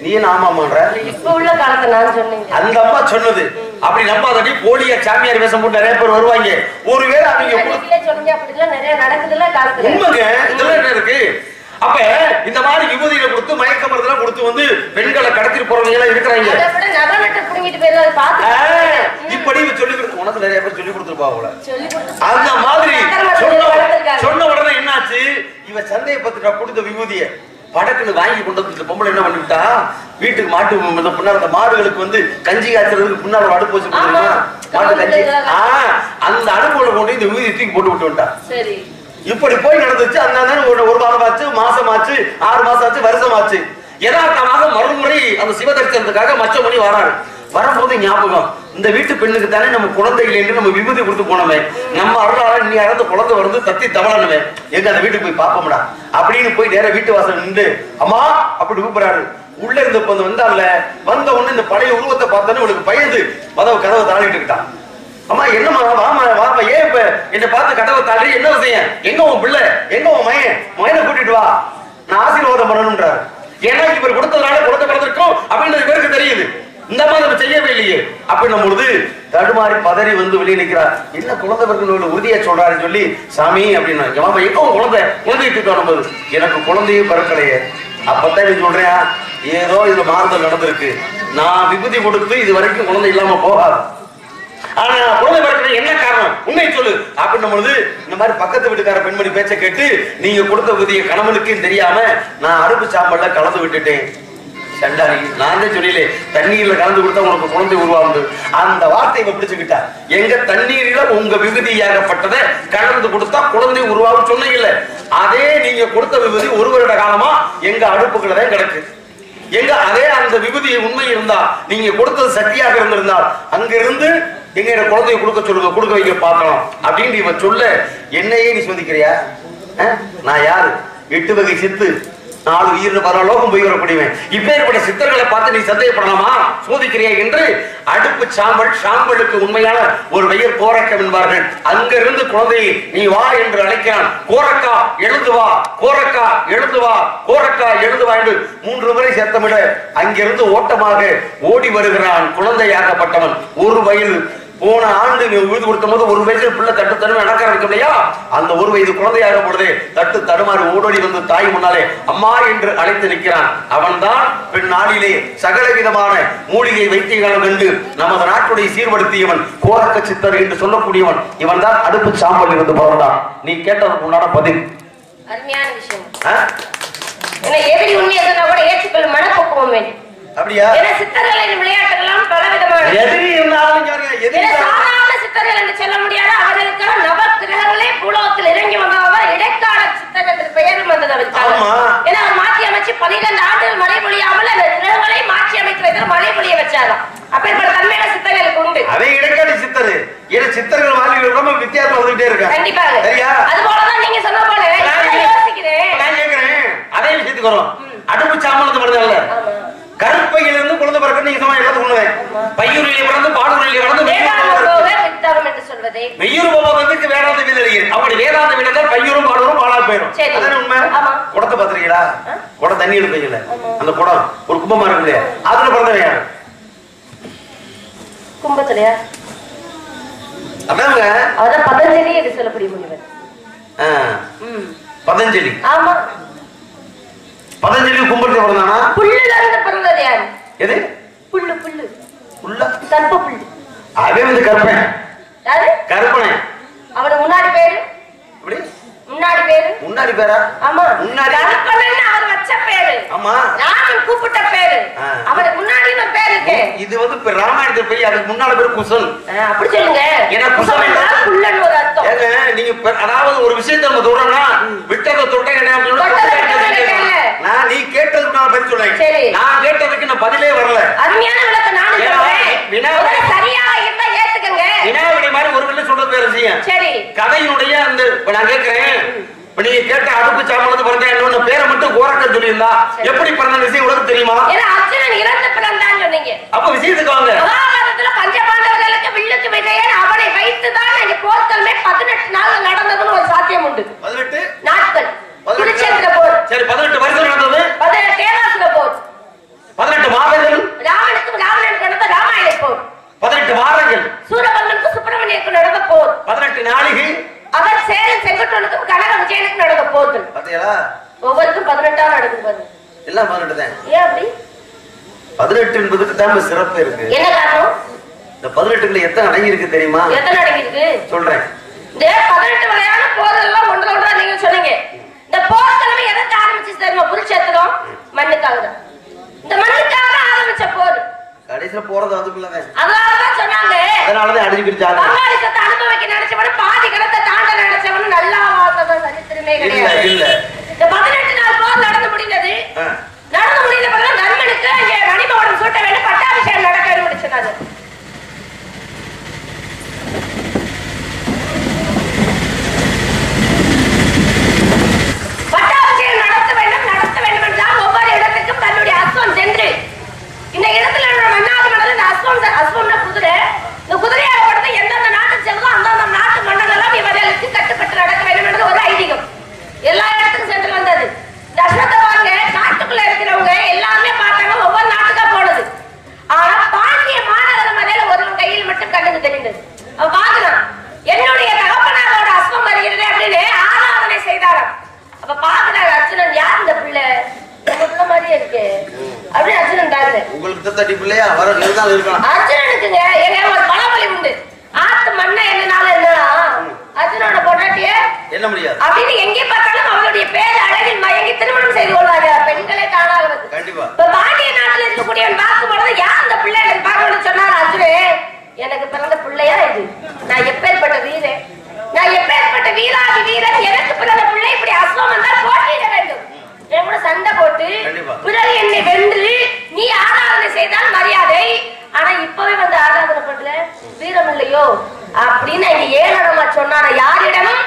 நீ என்ன ஆமாமான்ற இப்ப உள்ள காலத்தை நான் சொன்னேன். அந்த அம்மா சொன்னது அப்படி நம்பாதடி, போலியா சாமியார் வேஷம் போட்டு நிறைய பேர் வருவாங்க. ஒருவேளை அவங்க நிறைய நடக்குதுல காலத்துல உண்மைங்க, இதெல்லாம் என்ன இருக்கு. அப்ப இந்த மாதிரி விபூதிகளை கொடுத்து மயக்க மருந்தெல்லாம் கொடுத்து வந்து பெண்களை கடத்திட்டு போறவங்க எல்லாம் இருக்கிறாங்க. இப்படி சொல்லி கொடுத்து உனக்கு நிறைய பேர் சொல்லி கொடுத்துருப்பாங்க. அந்த மாதிரி சொன்ன உடனே என்னாச்சு, இவ சந்தேகப்பட்டுட்டா கொடுத்த விபூதிய படக்குன்னு வாங்கி கொண்டு வந்து பொம்பளை என்ன பண்ணிவிட்டா, வீட்டுக்கு மாட்டு பின்னால் அந்த மாடுகளுக்கு வந்து கஞ்சி காய்ச்சறதுக்கு பின்னால் ஒரு அடுப்பு வச்சு மாட்டு கஞ்சி, அந்த அடுப்புல கொண்டு இந்த விபூதி தூக்கி போட்டு விட்டு விட்டா. இப்படி போய் நடந்துச்சு. அந்த ஒரு மாதம் ஆச்சு, மாசம் ஆச்சு, 6 மாசம் ஆச்சு, வருஷம் ஆச்சு. யதார்த்தமாக மறுமுறை அந்த சிவதரிசனத்துக்காக மச்சமணி வராரு. வரும்போது ஞாபகம், இந்த வீட்டு பெண்ணுக்கு தானே நம்ம குழந்தைகள் என்று நம்ம விபூதி கொடுத்து போனோமே, நம்ம அருளால நீ யாராவது குழந்தை வந்து தத்தி தவளணுமே, எங்க அந்த வீட்டுக்கு போய் பார்ப்போம்டா அப்படின்னு போய் நேர வீட்டு வாசல் நின்று அம்மா அப்படி கூப்பிடுறாரு. உள்ள இருந்து வந்தால வந்த உடனே இந்த பழைய உருவத்தை பார்த்தோன்னு உனக்கு பயந்து கதவை தாண்டிட்டு இருக்கான். அம்மா என்னம்மா வாமா ஏன் இப்ப என்ன பார்த்து கதவை தாண்டி என்ன விஷயம், எங்க உன் பிள்ளை, எங்க உன் மயனை கூட்டிட்டு வா, நான் ஆசீர்வாதம் பண்ணணும்ன்றாரு. ஏன்னா இவர் கொடுத்ததுனால குழந்தை பிறந்திருக்கும் அப்படின்றது பேருக்கு தெரியுது. இந்த மாதிரி நம்ம செய்யவே இல்லையே அப்படின்னும் பொழுது தடுமாறி பதறி வந்து வெளியே நிற்கிறார். என்ன குழந்தை பிறகு உறுதியா சொல்றாருன்னு சொல்லி சாமி அப்படின்னா எங்க குழந்தையை தூக்கி வரும்போது எனக்கு குழந்தையும் பிறக்கலையே. அப்பதான் நீ சொல்றேன் ஏதோ இதுல மாறுதல் நடந்திருக்கு, நான் விபூதி கொடுத்து இது வரைக்கும் குழந்தை இல்லாம போகாது. ஆனா குழந்தை பிறக்கிறது என்ன காரணம் உண்மை சொல்லு அப்படின்னும் பொழுது இந்த மாதிரி பக்கத்து வீட்டுக்கார பெண்மணி பேச்சை கேட்டு நீங்க கொடுத்த விதிய கணவனுக்கு தெரியாம நான் அடுப்பு சாம்பல்ல கலந்து விட்டுட்டேன். சண்டாரி நான் தான் சொல்லல தண்ணீர்ல கலந்து கொடுத்தா உங்களுக்கு குழந்தை உருவாகுது. அந்த வார்த்தையை பிடிச்சுக்கிட்டா எங்க தண்ணீர்ல உங்க விபூதியாகப்பட்டதை கலந்து கொடுத்தா குழந்தை உருவாகும் சொன்னீங்கல்ல, அதே நீங்க கொடுத்த விபூதி ஒரு வருட காலமா எங்க அடுப்புக்குள்ள தான் கிடக்கு. எங்க அதே அந்த விபூதி உண்மை இருந்தா நீங்க கொடுத்தது சக்தியாக இருந்திருந்தால் அங்கிருந்து எங்க குழந்தைய கொடுக்க சொல்லுங்க, கொடுக்க வைக்க பார்க்கலாம் அப்படின்னு இவன் சொல்ல என்னையே நீ சோதிக்கிறியா? நான் யாரு? 8 வகை சித்து, 4 உயிர் பரலோகம் போய் வரக்கூடியவன். இப்பேற்பட்ட சித்தர்களை பார்த்து நீ சந்தேகப்படலாமா, சோதிக்கிறியா என்று அடுப்பு சாம்பலுக்கு உண்மையான ஒரு பெயர் கோரக்கம் என்பார்கள். அங்கிருந்து குழந்தையை நீ வா என்று அழைக்கிறான். கோரக்கா எழுந்து வா, கோரக்கா எழுந்து வா, கோரக்கா எழுந்து வா என்று 3 முறை சத்தமிட அங்கிருந்து ஓட்டமாக ஓடி வருகிறான் குழந்தையாகப்பட்டவன். 1 வயது போன ஆண்டு நீ உயிர் கொடுத்த போது 1 வயசு பிள்ளை தட்டு தடுமை நடக்க இருக்கும் இல்லையா, அந்த 1 வயது குழந்தையாக பொழுது தட்டு தடுமாறி ஓடோடி வந்து தாய் முன்னாலே அம்மா என்று அழைத்து நிற்கிறான். அவன் தான் பெண் நாளிலே சகல விதமான மூலிகை வைத்தியங்களும் கண்டு நமது நாட்டுடைய சீர்படுத்தியவன் கோரக்க சித்தர் என்று சொல்லக்கூடியவன். இவன் தான் அடுப்பு சாம்பல் இருந்து பிறந்தான். நீ கேட்டதுக்கு உண்டான பதில் அருமையான விஷயம். எதிரி உண்மையை சொன்னா கூட ஏற்றுக்கொள்ளும் மனப்பக்குவம் வேண்டும். அப்படியா? சித்தர்களின் விளையாட்டுகளாம் பலவிதமான எதிரி இருந்தாலும் சாதாரண சித்தர்கள் என்று சொல்ல முடியாது. அவர்களுக்கெல்லாம் நவக்கிரகங்களே பூலோகத்தில் இறங்கி வந்தவங்க இடைக்கால சித்தர் என்று பெயரும் வந்தது அவருக்காக. ஏன்னா அவர் மாற்றி அமைச்சு 12 ஆண்டுகள் மழை பொழியாமல் அந்த கிரகங்களை மாற்றி அமைக்கிறதுக்கு மழை பொழிய வச்சாராம். அப்பேற்பட்ட தன்மையான சித்தர்களுக்கு உண்டு. அதே இடைக்கால சித்தர் சித்தர்கள் வாழ்க்கை வித்தியாசம் வந்துட்டே இருக்கு. கண்டிப்பாக. அது போலதான் நீங்க சொன்ன போல யோசிக்கிறேன். நான் கேட்கிறேன் அதே விஷயத்துக்கு வரும். அடுப்பு சாம்பல் வருதல்ல, கருப்பையிலிருந்து குழந்தை பிறகு நீங்க சொன்ன எல்லாத்தையும் சொல்லுவேன். பையூரிலே பிறந்து பாடூரிலே பிறந்து வித்தாரம் என்று சொல்வதே மெய்யூர் போவதற்கு வேதாந்த வீதழிகள். அப்படி வேதாந்த வீதம் பையூரும் பாடூரும் பாலா போயிடும். அதான உண்மை. குடத்தை பாத்துறீங்களா? குடம் தண்ணி எடுப்பீங்கல்ல, அந்த குடம் ஒரு கும்பமா இருக்கு இல்லையா, அதுல பிறந்தவன் யாரு? கும்பத்திலையா? அதாங்க அவதான் பதஞ்சலி என்று சொல்லக்கூடிய முனிவர். பதஞ்சலி. ஆமா, பதஞ்சலி கும்பத்தை பிறந்தானா? புல்லுல இருந்து பிறந்தது யாரு? எது? புல்லு. புல்லு புல்ல கற்ப புல்லு. அவன் வந்து கற்பனை. யாரு? கற்பனை. அவனுக்கு முன்னாடி பேரு? எப்படி முன்னாடி பேரு? முன்னாடி பேரா? ஆமா, முன்னாடி கற்பனைன்னு அவர் வச்ச பேரு. ஆமா, ராமன் கூப்பிட்ட பேரு. அவனுக்கு முன்னாடி ஒரு பேர் இருக்கு. இது வந்து ராமாயணத்துல போய் அதுக்கு முன்னாடி பேரு குசல். அப்படி சொல்லுங்க. ஏன்னா குசல்னா புல்லன்னு ஒரு அர்த்தம். ஏங்க நீங்க அதாவது ஒரு விஷயத்தை நம்ம சொல்றோம்னா விட்டத தொட்ட என்ன நான் நீ கேட்டதுக்கு நான் பதில் சொல்றேன். நான் கேட்டதுக்கு நான் பதிலே வரல. அருமையான விளக்கம் நானும் சொல்றேன். வினாவிடை சரியா இருந்தா ஏத்துக்கங்க. வினாவிடை மாதிரி ஒரு வில்ல சொல்றது வேற செய்யும். சரி, கதையினுடைய அந்த நான் கேக்குறேன். நீங்க கேட்ட அடுப்பு சாம்பல் பிறந்த என்னோட பேரை மட்டும் கோரக்க சொல்லியிருந்தா எப்படி பிறந்த விஷயம் உனக்கு தெரியுமா? ஏன்னா அர்ஜுனன் இறந்து பிறந்தான் சொன்னீங்க. அப்ப விஷயத்துக்கு வாங்க. மகாபாரதத்துல பஞ்சபாண்டவர்களுக்கு வில்லுக்கு விஜயன் அவனை வைத்துதான் இங்க போர்க்களமே 18 நாள் நடந்ததுன்னு ஒரு சாத்தியம் உண்டு. 18 நாட்கள் குருச்சேத்திர போர். சரி, 18 வருஷம் நடந்தது. 18 தேவாசுர போர். 18 மாதங்கள் ராவனுக்கும் ராவணனுக்கு நடந்த ராமாயண போர். 18 வாரங்கள் சூரபன்மனுக்கும் சுப்பிரமணியனுக்கும் நடந்த போர். 18 நாளிகை அவர் சேரன் செங்கோட்டனுக்கும் கனக விஜயனுக்கும் நடந்த போர்கள். பாத்தீங்களா? ஒவ்வொருக்கும் 18 நடக்குது பாருங்க. எல்லாம் 18 தான். ஏன் அப்படி? 18 என்பதுக்கு தான் சிறப்பு இருக்கு. என்ன காரணம்? இந்த 18க்குள்ள எத்தனை அடங்கி இருக்கு தெரியுமா? எத்தனை அடங்கி இருக்கு சொல்றேன். இந்த 18 வகையான போர்கள் ஒன்றா நீங்க சொன்னீங்க. இந்த போர்க்களமே எதற்கு ஆரம்பிச்சு தெரியுமா? குருச்சேத்திரம் மண்ணுக்காக தான். இந்த மண்ணுக்காக ஆரம்பிச்ச போர் கடைசில போறது அதுக்குள்ளதான். அதனாலதான் சொன்னாங்க. அதனாலதான் அடிச்சுக்கிட்டாங்க. பங்காளித்தத்தை அனுபவிக்க நினைச்சவன் பாதி கடத்தை தாண்ட நினைச்சவன் நல்லா வாழ்ந்தத சரித்திரமே கிடையாது. இல்ல இந்த 18 நாள் போர் நடந்து முடிந்தது. நடந்து முடிந்த சுத்த தட்டி பிள்ளையா வர இருந்தாலும் இருக்கலாம். அர்ஜுனனுக்குங்க எங்க ஒரு பழமொழி உண்டு. ஆத்து மண்ண என்னனால என்னன்னா அர்ஜுனோட பொண்டாட்டியே என்ன முடியாது அப்படின்னு எங்கே பார்த்தாலும் அவளுடைய பேர் அழகில் மயங்கி திருமணம் செய்து கொள்வாங்க. பெண்களே காணாது. கண்டிப்பா இப்ப பாண்டிய நாட்டுல இருக்கக்கூடியவன் பார்க்கும் பொழுது யார் அந்த பிள்ளை எனக்கு பார்க்கணும்னு சொன்னாரு. அர்ஜுனே எனக்கு பிறந்த பிள்ளையா இது, நான் எப்பேற்பட்ட வீரன், நான் எப்பேற்பட்ட வீராதி வீரன், எனக்கு பிறந்த பிள்ளை இப்படி அசுவம் வந்தால் போட்டியிட வேண்டும். என் கூட சண்டை போட்டு பிறகு என்னை வென்று நீ ஆராதனை செய்தால் மரியாதை. ஆனா இப்பவே வந்து ஆராதனை பண்ணல வீரம் இல்லையோ அப்படின்னு இங்க ஏளனமா சொன்னான. யாரிடமும்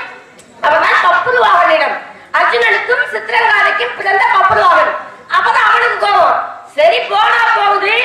அவன் கப்புருவாகனிடம். அர்ஜுனனுக்கும் சித்திரங்காதைக்கும் பிறந்த கப்புருவாகன். அப்பதான் அவனுக்கு கோபம். சரி போனா போகுது,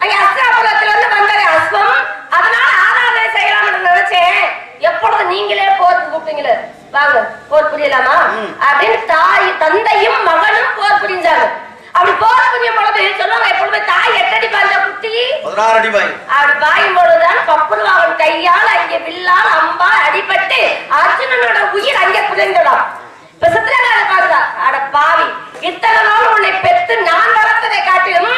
அங்க அஸ்திராபுரத்துல இருந்து வந்தது அஸ்வம், அதனால ஆராதனை செய்யலாம்னு நினைச்சேன். எப்பொழுது நீங்களே போருக்கு கூப்பிட்டீங்களே வாங்க போர் புரியலாமா அப்படின்னு தாய் தந்தையும் மகனும் போர் புரிஞ்சாங்க. அப்படி போர் புரியும் பொழுது சொல்லுவாங்க எப்பொழுதுமே தாய் 8 அடி பாய்ந்த குட்டி 16 அடி பாய். அப்படி பாயும் பொழுதுதான் கப்புருவாகன் கையால் அங்கே வில்லால் அம்பால் அடிபட்டு அர்ஜுனனோட உயிர் அங்கே புதைந்துடாம். இப்ப சித்திரகார பாருங்க, அட பாவி இத்தனை நாள் உன்னை பெற்று நான் வளர்த்ததை காட்டிலும்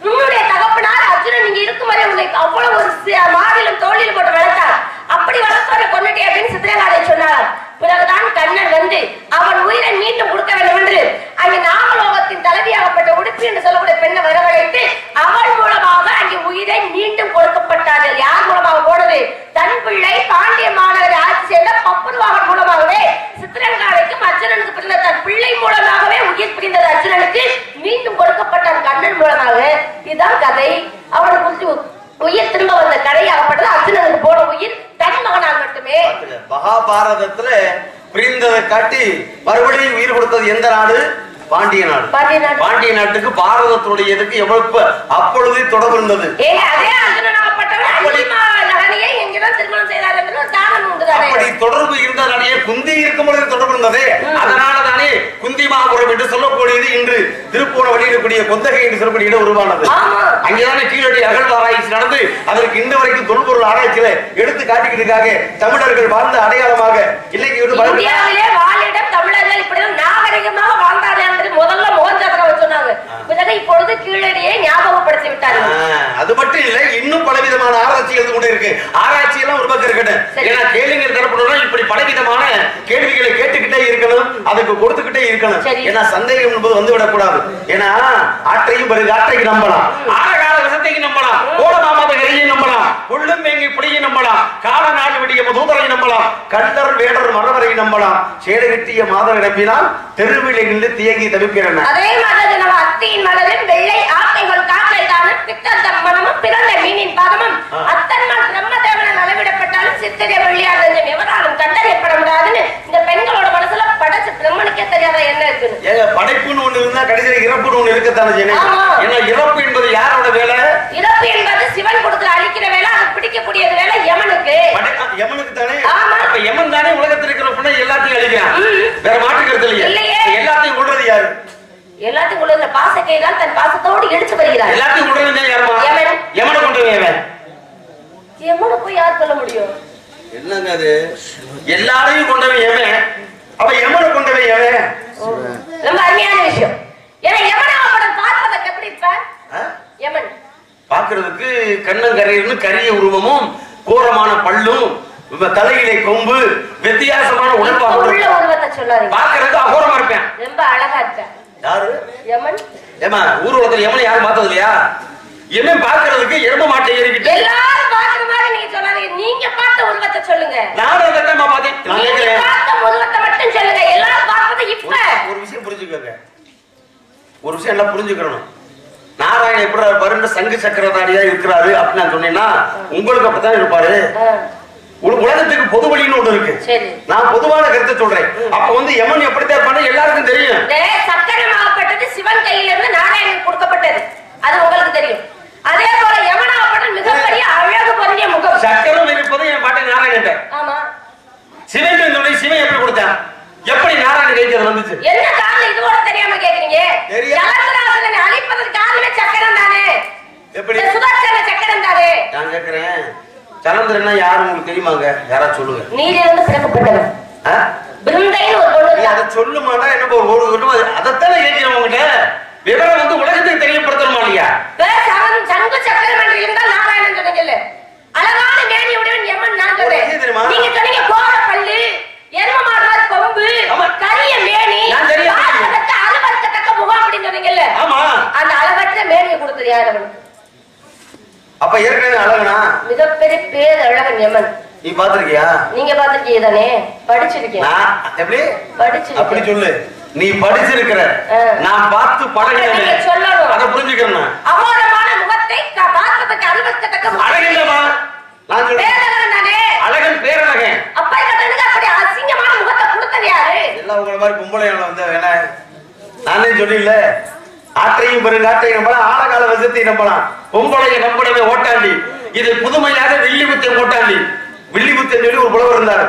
உன்னுடைய தகப்பனார் அர்ஜுனன் நீங்க இருக்கும் வரை உன்னை அவ்வளவு ஒரு மாவிலும் தோளில் போட்டு வளர்த்தார். அப்படி வளர்த்தவரை கொண்டுட்டே அப்படின்னு சித்திரகாரை சொன்னார். பிறகுதான் கண்ணன் வந்து அவன் உயிரை மீண்டும் கொடுக்க வேண்டும் என்று அங்கே நாமலோகத்தின் தலைவியாகப்பட்ட உடுப்பி என்று சொல்லக்கூடிய பெண்ணை வரவழைத்து அவள் மூலமாக அங்கே உயிரை மீண்டும் கொடுக்கப்பட்டார்கள். யார் மூலமாக போனது? தன் பிள்ளை பாண்டிய மாநகரை ஆட்சி செய்த பப்புருவாகன் மூலமாகவே சித்திரங்காரைக்கும் அர்ஜுனனுக்கு பிறந்த தன் பிள்ளை மூலமாகவே உயிர் பிரிந்தது. அர்ஜுனனுக்கு மீண்டும் கொடுக்கப்பட்டான் கண்ணன் மூலமாக. இதுதான் கதை. அவனுக்கு உயிர் திரும்ப வந்த கதையாகப்பட்டது. அர்ஜுனனுக்கு போன உயிர் தன் மகனால் மட்டுமே. மகாபாரதத்துல பிரிந்ததை காட்டி மறுபடியும் உயிர் கொடுத்தது எந்த நாடு? பாண்டிய நாடு. பாண்டிய நாட்டுக்கு பாரதத்துடைய எதுக்கு எவ்வளவு அப்பொழுதே தொடர்பு இருந்தது. அப்படி தொடர்பு இருந்ததாலேயே குந்தி இருக்கும் பொழுது தொடர்பு இருந்தது. அதனாலதானே குந்தி மாபுரம் என்று சொல்லக்கூடியது இன்று திருப்பூண வழியிடக்கூடிய கொந்தகை என்று சொல்லக்கூடிய இடம் உருவானது. அங்கேதானே கீழடி அகழ்வாராய்ச்சி நடந்து அதற்கு இந்த வரைக்கும் தொல்பொருள் ஆராய்ச்சியில எடுத்து காட்டிக்கிறதுக்காக தமிழர்கள் வாழ்ந்த அடையாளமாக இல்லைக்கு தமிழர்கள் இப்படி நாகரிகமாக வாழ்ந்தார்கள் என்று முதல்ல மோகன்தாஸ் சொன்னாங்க. பிறகு இப்பொழுது கீழடியை ஞாபகப்படுத்தி விட்டார்கள். அது மட்டும் இல்ல, இன்னும் பலவிதமான ஆராய்ச்சிகள் கூட இருக்கு. ஆராய்ச்சி எல்லாம் ஒரு பக்கம் இருக்கட்டும். ஏன்னா கேள்விகள் தரப்படணும். இப்படி பலவிதமான கேள்விகளை கேட்டுக்கிட்டே இருக்கணும், அதுக்கு கொடுத்துக்கிட்டே இருக்கணும். ஏன்னா சந்தேகம் என்பது வந்து விடக்கூடாது. ஏன்னா ஆற்றையும் பிறகு ஆற்றைக்கு நம்பலாம், ஆழகால விசத்தையும் நம்பலாம், கோலமாமத கரையை நம்பலாம், கொள்ளும் வேங்கி புளியை நம்பலாம், கால நாடு விடிய மதூதரை நம்பலாம், கண்டர் வேடர் மரவரை நம்பலாம், சேடகட்டிய மாதரை நம்பினால் தெருவிலை நின்று தியங்கி தவிக்கிறன. அதே மாதிரி நம்ம அத்தியின் மலரின் வெள்ளை ஆக்கைகள் காக்கை தானும் பித்தந்தம் மனமும் பிறந்த மீனின் பாதமும் அத்தன்மால் பிரம்மதேவன அளவிடப்பட்டாலும் சித்திரை வெள்ளியாக எவராலும் கண்டறியப்பட முடியாதுன்னு இந்த பெண்களோட மனசுல படைச்சு பிரம்மனுக்கே தெரியாத என்ன இருக்குன்னு. ஏங்க படைப்புன்னு ஒண்ணு இருந்தா கடைசியில் இறப்புன்னு ஒண்ணு இருக்கத்தானே செய்யணும். ஏன்னா இறப்பு என்பது யாரோட வேலை? இறப்பு என்பது சிவன் கொடுத்து அழிக்கிற வேலை. அது பிடிக்கக்கூடியது வேலை யமனுக்கு. யமனுக்கு தானே. அப்ப யமன் தானே உலகத்தில் இருக்கிற புண்ணை எல்லாத்தையும் அழிக்கிறான். வேற மாற்றுக்கிறது இல்லையே. எல்லாத்தையும் கொள்றது யாரு? எல்லாத்தையும் கொள்றது பாசக்கை தான் தன் பாசத்தோடு எடுத்து வருகிறார். எல்லாத்தையும் கொள்றது யாருமா? யமன். யமனை கொண்டவன் யமனை போய் யார் சொல்ல முடியும்? என்னங்க அது? எல்லாரையும் கொண்டவன் யமன். அப்ப யமனை கொண்டவன் யமன். ரொம்ப அருமையான விஷயம். ஏன்னா யமனாவோட பார்ப்பதற்கு எப்படி இருப்ப? யமன் பாக்குறதுக்கு கண்ணங்கரையின்னு கரிய உருவமும் கோரமான பல்லும் தலையிலே கொம்பு வித்தியாசமான உடல்பாடு உள்ள உருவத்தை சொல்லாதீங்க. பாக்குறதுக்கு அகோரமா இருப்பேன். ரொம்ப அழகா இருப்பேன். யாரு? யமன். ஏமா ஊர்வலத்துல யமன் யாரும் பார்த்தது இல்லையா? யமன் பாக்குறதுக்கு எரும மாட்டை ஏறிக்கிட்டு எல்லாரும் பாக்குற மாதிரி நீங்க சொல்லாதீங்க. நீங்க பார்த்த உருவத்தை சொல்லுங்க. நான் அதட்டமா பார்த்தேன். நான் கேக்குறேன். பார்த்த உருவத்தை மட்டும் சொல்லுங்க. எல்லாரும் பார்த்தது இப்ப ஒரு விஷயம் புரிஞ்சுக்கோங்க. ஒரு விஷயம் எல்லாம் புரிஞ்சுக்கணும். நாராயணன் எப்படி வருண்ட சங்கு சக்கரதாரியா இருக்கிறாரு அப்படின்னு நான் சொன்னேன்னா உங்களுக்கு அப்படித்தான் இருப்பாரு. உலகத்துக்கு பொது வழின்னு ஒண்ணு இருக்கு. நான் பொதுவான கருத்தை சொல்றேன். அப்ப வந்து யமன் எப்படித்தான் இருப்பான்னு எல்லாருக்கும் தெரியும். சக்கரமாகப்பட்டது சிவன் கையிலிருந்து நாராயணன் கொடுக்கப்பட்டது. அது உங்களுக்கு தெரியும். அதே போல யமனாகப்பட்டது மிகப்பெரிய அழகு பொருந்திய முகம். சக்கரம் இருப்பது என் பாட்டை நாராயணன். ஆமா. சிவன் சொல்லி சிவன் எப்படி கொடுத்தான்? எப்படி நாராயணன் கைக்கு வந்துச்சு? என்ன காரணம் இதுவோட தெரியாம கேக்குறீங்க? ஜலந்தராசனை அழிப்பதற்கு காரணமே சக்கரம் தானே. எப்படி? சுதர்சன சக்கரம் தானே. நான் கேக்குறேன், ஜலந்தரன்னா யாரு உங்களுக்கு தெரியுமாங்க? யாரா சொல்லுங்க. நீரிலிருந்து பிறக்கப்பட்டவர். பிருந்தைன்னு ஒரு பொண்ணு. நீ அதை சொல்லுமாடா? என்ன ஒரு அதைத்தானே கேட்கிறேன் உங்ககிட்ட. விவரம் வந்து உலகத்துக்கு தெரியப்படுத்தணுமா இல்லையா? கொடுத்தது யார் அவனுக்கு? அப்ப ஏற்கனவே அழகனா? மிகப்பெரிய பேர் அழகன் யமன். நீ பாத்திருக்கியா? நீங்க பாத்திருக்கீங்க தானே? படிச்சிருக்கேன். எப்படி படிச்சிருக்கேன்? அப்படி சொல்லு. நீ படிச்சிருக்கிற, நான் பார்த்து பழகினேன், சொல்லணும். அதை புரிஞ்சுக்கிறேன். அமோரமான முகத்தை பார்க்கிறதுக்கு அல்வத்தக்க அழகில்லமா? நான் சொல்றேன் தானே, அழகன் பேரழகன். அப்பா கட்டனுக்கு அப்படி அசிங்கமான முகத்தை கொடுத்தது யாரு? எல்லாம் உங்கள மாதிரி பொம்பளையால வந்து வேணா நானே சொல்லில்ல. ஆற்றையும் பெருங்காற்றையும் நம்பலாம், ஆழகால வசத்தை நம்பலாம். பொம்பளைய நம்படவே ஓட்டாண்டி. இது புதுமையாக வில்லிபுத்தன் ஓட்டாண்டி. வில்லிபுத்தன் சொல்லி ஒரு புலவர் இருந்தார்,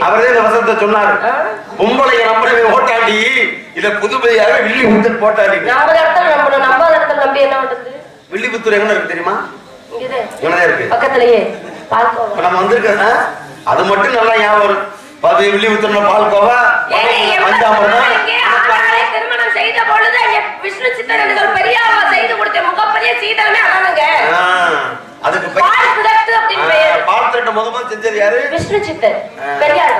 அவரே இந்த வசனத்தை சொன்னார். பொம்பளைய நம்படவே ஓட்டாண்டி, இத புதுமையாக வில்லிபுத்தன் போட்டாண்டி. நம்பி என்ன பண்றது? வில்லிபுத்தூர் எங்க இருக்கு தெரியுமா? இங்கதான் இருக்கு, பக்கத்திலேயே. நம்ம வந்திருக்கோம், அது மட்டும் நல்லா ஞாபகம். வில்லிபுத்தூர்ல பால்கோவா, பஞ்சாமிரம். திருமணம் செய்த பொழுது விஷ்ணு சித்தர் என்று பெரியாவா செய்து கொடுத்த முகப்பெரிய சீதனமே அதானுங்க. அதுக்கு பால் திரட்ட முதல்ல செஞ்சது யாரு? விஷ்ணு சித்தர் பெரியார்.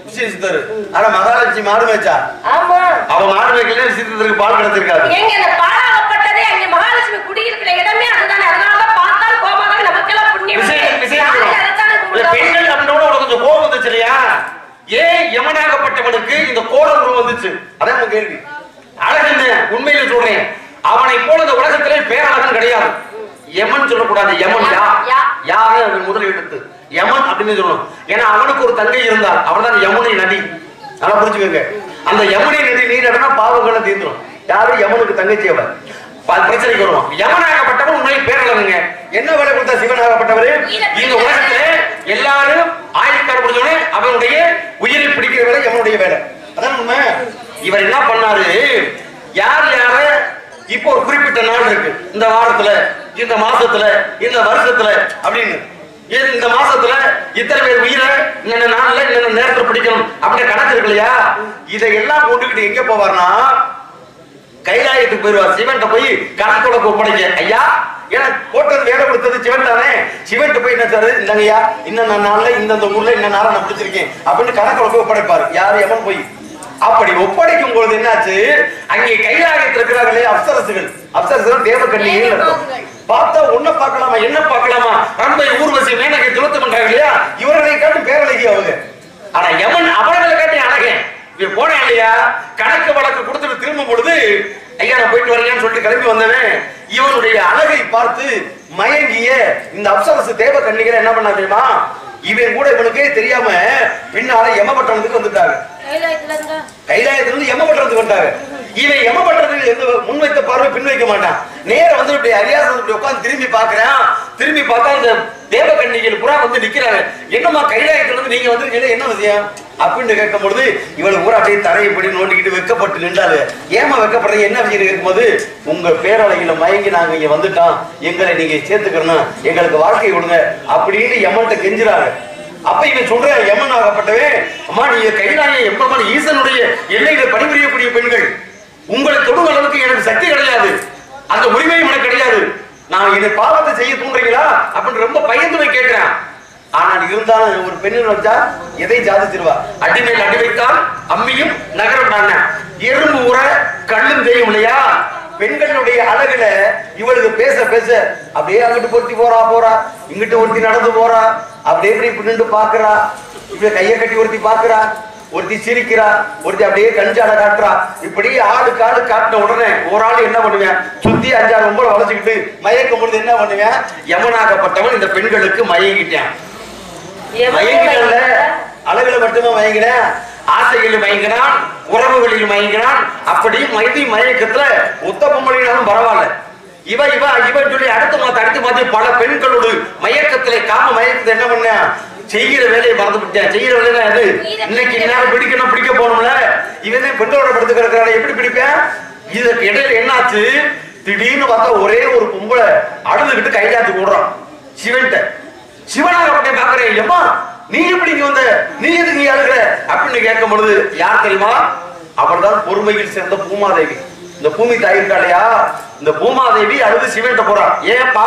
விஷ்ணு சித்தர். ஆனா மகாலட்சுமி மாடு மேய்ச்சா? ஆமா. அவ மாடு மேய்க்கல, சித்தருக்கு பால் கிடைச்சிருக்காது. ஏங்க அந்த பாலாகப்பட்டதே அங்க மகாலட்சுமி குடியிருக்கிற இடமே அதுதானே. அதனால பார்த்தால் கோபமாக நமக்கெல்லாம் புண்ணியம். பெண்கள் நம்மளோட கொஞ்சம் கோபம் வந்துச்சு இல்லையா? ஏன் யமனாகப்பட்டவனுக்கு இந்த கோலம் உருவம் வந்துச்சு? அதான் உங்க கேள்வி. அழகன் உண்மையில சொல்றேன், அவனை போல இந்த உலகத்திலே பேரழகன் கிடையாது. யமன் சொல்லக்கூடாது, யமன் யாரு முதல் எடுத்து யமன் அப்படின்னு சொல்லணும். ஏன்னா அவனுக்கு ஒரு தங்கை இருந்தார், அவர்தான் யமுனை நதி. நல்லா புரிஞ்சுக்கோங்க. அந்த யமுனை நதி நீரடனா பாவங்களை தீர்ந்துடும். யாரு? யமனுக்கு தங்கச்சி. அவன் பிரச்சனைக்கு வருவான். யமனாகப்பட்டவன் உண்மையில் பேரழகுங்க. என்ன வேலை கொடுத்தா சிவனாகப்பட்டவரு? இந்த உலகத்திலே எல்லாரும் ஆயுள்காடு முடிஞ்சோடனே அவனுடைய உயிரை பிடிக்கிற வேலை யமனுடைய வேலை. அதான் உண்மை. இவர் என்ன பண்ணாரு? யார் யார இப்போ ஒரு குறிப்பிட்ட நாள் இருக்கு, இந்த வாரத்துல, இந்த மாசத்துல, இந்த வருஷத்துல அப்படின்னு. இந்த மாசத்துல இத்தனை பேர் உயிரை இன்ன நாள்ல இன்ன நேரத்துல பிடிக்கணும் அப்படி கணக்கு இருக்கு இல்லையா? இதையெல்லாம் கொண்டுகிட்டு எங்க போவார்னா கைலாயத்துக்கு போயிருவார். சிவன்ட்ட போய் கணக்குள்ள ஒப்படைக்க, ஐயா ஏன்னா போட்டது வேலை கொடுத்தது சிவன் தானே. சிவன்ட்ட போய் என்ன சார், இந்தங்கய்யா இன்ன நாள்ல இந்த ஊர்ல இன்ன நேரம் நான் பிடிச்சிருக்கேன் அப்படின்னு கணக்குள்ள போய் ஒப்படைப்பாரு. யாரு? எவன் போய் அப்படி ஒப்படைக்கும் பொழுது என்னாச்சு, அங்கே கைலாயத்தில் இருக்கிறார்களே அப்சரசுகள், அப்சரசுகள் தேவகன்னிகள் பார்த்தா ஒன்ன பார்க்கலாமா என்ன பார்க்கலாமா, ரம்பை ஊர்வசி மேனகை துளத்து பண்றாங்க இல்லையா, இவர்களை காட்டும் பேரழகி அவங்க. ஆனா யமன் அவர்களை காட்டி அழகேன். இவன் போனா இல்லையா, கணக்கு வழக்கு கொடுத்துட்டு திரும்பும் பொழுது ஐயா நான் போயிட்டு வரேன்னு சொல்லிட்டு கிளம்பி வந்தவன் இவனுடைய அழகை பார்த்து மயங்கிய இந்த அப்சரசு தேவகன்னிகளை என்ன பண்ணா தெரியுமா, இவன் கூட இவனுக்கே தெரியாம பின்னால யமபட்டணத்துக்கு வந்துட்டாங்க. கைலாயத்திலிருந்து யமபட்டணத்துக்கு வந்தாங்க. இவன் யமபட்டணத்துக்கு முன்வைத்த பார்வை பின் வைக்க மாட்டான். நேரம் வந்து இப்படி அரியாசனத்துல உட்காந்து திரும்பி பாக்குறான். திரும்பி பார்த்தா இந்த தேவகன்னிகள் புறா வந்து நிக்கிறாங்க. என்னமா கைலாயத்திலிருந்து நீங்க வந்துருக்கீங்க, என்ன விஷயம் அப்படின்னு கேட்கும் பொழுது இவளுக்கு பூரா அப்படியே தரையை படி நோண்டிக்கிட்டு வெக்கப்பட்டு நின்றாரு. ஏமா வெக்கப்படுறீங்க, என்ன விஷயம் கேட்கும்போது உங்க பேரழகில மயங்கி நாங்க இங்க வந்துட்டோம், எங்களை நீங்க சேர்த்துக்கணும், எங்களுக்கு வாழ்க்கை கொடுங்க அப்படின்னு யமன்ட்ட கெஞ்சுறாங்க. அப்ப இவன் சொல்றேன், யமன் ஆகப்பட்டவே, அம்மா நீங்க கைலாய எம்பெருமான் ஈசனுடைய எல்லையில பணிபுரியக்கூடிய பெண்கள், உங்களை தொடும் அளவுக்கு எனக்கு சக்தி கிடையாது, அந்த உரிமையும் எனக்கு கிடையாது, நான் என்னை பாவத்தை செய்ய தூண்டுறீங்களா அப்படின்னு ரொம்ப பயந்து போய் கேட்கிறேன். ஆனால் இருந்தாலும் ஒரு பெண்ணு வச்சா எதை சாதிச்சிருவா. அடிமையில் அடி வைத்தால் அம்மியும் நகரம், எறும்பு ஊற கண்ணும் தெரியும் இல்லையா. பெண்களுடைய அழகுல இவளுக்கு பேச பேச அப்படியே அங்கிட்டு பொருத்தி போறா, இங்கிட்டு ஒருத்தி நடந்து போறா, அப்படியே இப்படி நின்று பாக்குறா, இப்படி கையை கட்டி ஒருத்தி பாக்குறா, ஒருத்தி சிரிக்கிறா, ஒருத்தி அப்படியே கஞ்சாட காட்டுறா. இப்படி ஆளுக்கு ஆளு காட்டின உடனே ஒரு ஆள் என்ன பண்ணுவேன், சுத்தி 5-6 ஒன்பது வளைச்சுக்கிட்டு மயக்கும் பொழுது என்ன பண்ணுவேன், யமனாகப்பட்டவன் இந்த பெண்களுக்கு மயங்கிட்டான். மயங்கினால அழகுல மட்டுமே மயங்கினான், ஆசைகளில் மயங்கினான், உறவுகளில் மயங்கினான். அப்படி மைதி மயக்கத்துல ஒத்த பொம்மலினாலும் பரவாயில்ல, இவ இவ இவன் சொல்லி அடுத்து மாத்தி பல பெண்களோடு மயக்கத்திலே காம மயக்கத்தை என்ன பண்ண, செய்கிற வேலையை மறந்து விட்டேன். செய்கிற வேலை அது இன்னைக்கு நேரம் பிடிக்கணும், பிடிக்க போகணும்ல, இவனே பெண்களோட படுத்து கிடக்கிறான எப்படி பிடிப்பேன். இதுக்கு இடையில என்னாச்சு, திடீர்னு பார்த்தா ஒரே ஒரு பொம்பளை அழுதுகிட்டு கைலாத்து போடுறான் சிவன்ட்ட. சிவனாக பாக்குறேன், எம்மா நீ எப்படி இங்க வந்த, நீ எதுக்கு நீ அழுகிற அப்படின்னு கேட்கும் பொழுது யார் தெரியுமா, அவர்தான் பொறுமையில் சேர்ந்த பூமாதேவி. இந்த பூமி தாய் இருக்கா இல்லையா, இந்த பூமாதேவி அழுது சிவன்ட்ட போறான். ஏப்பா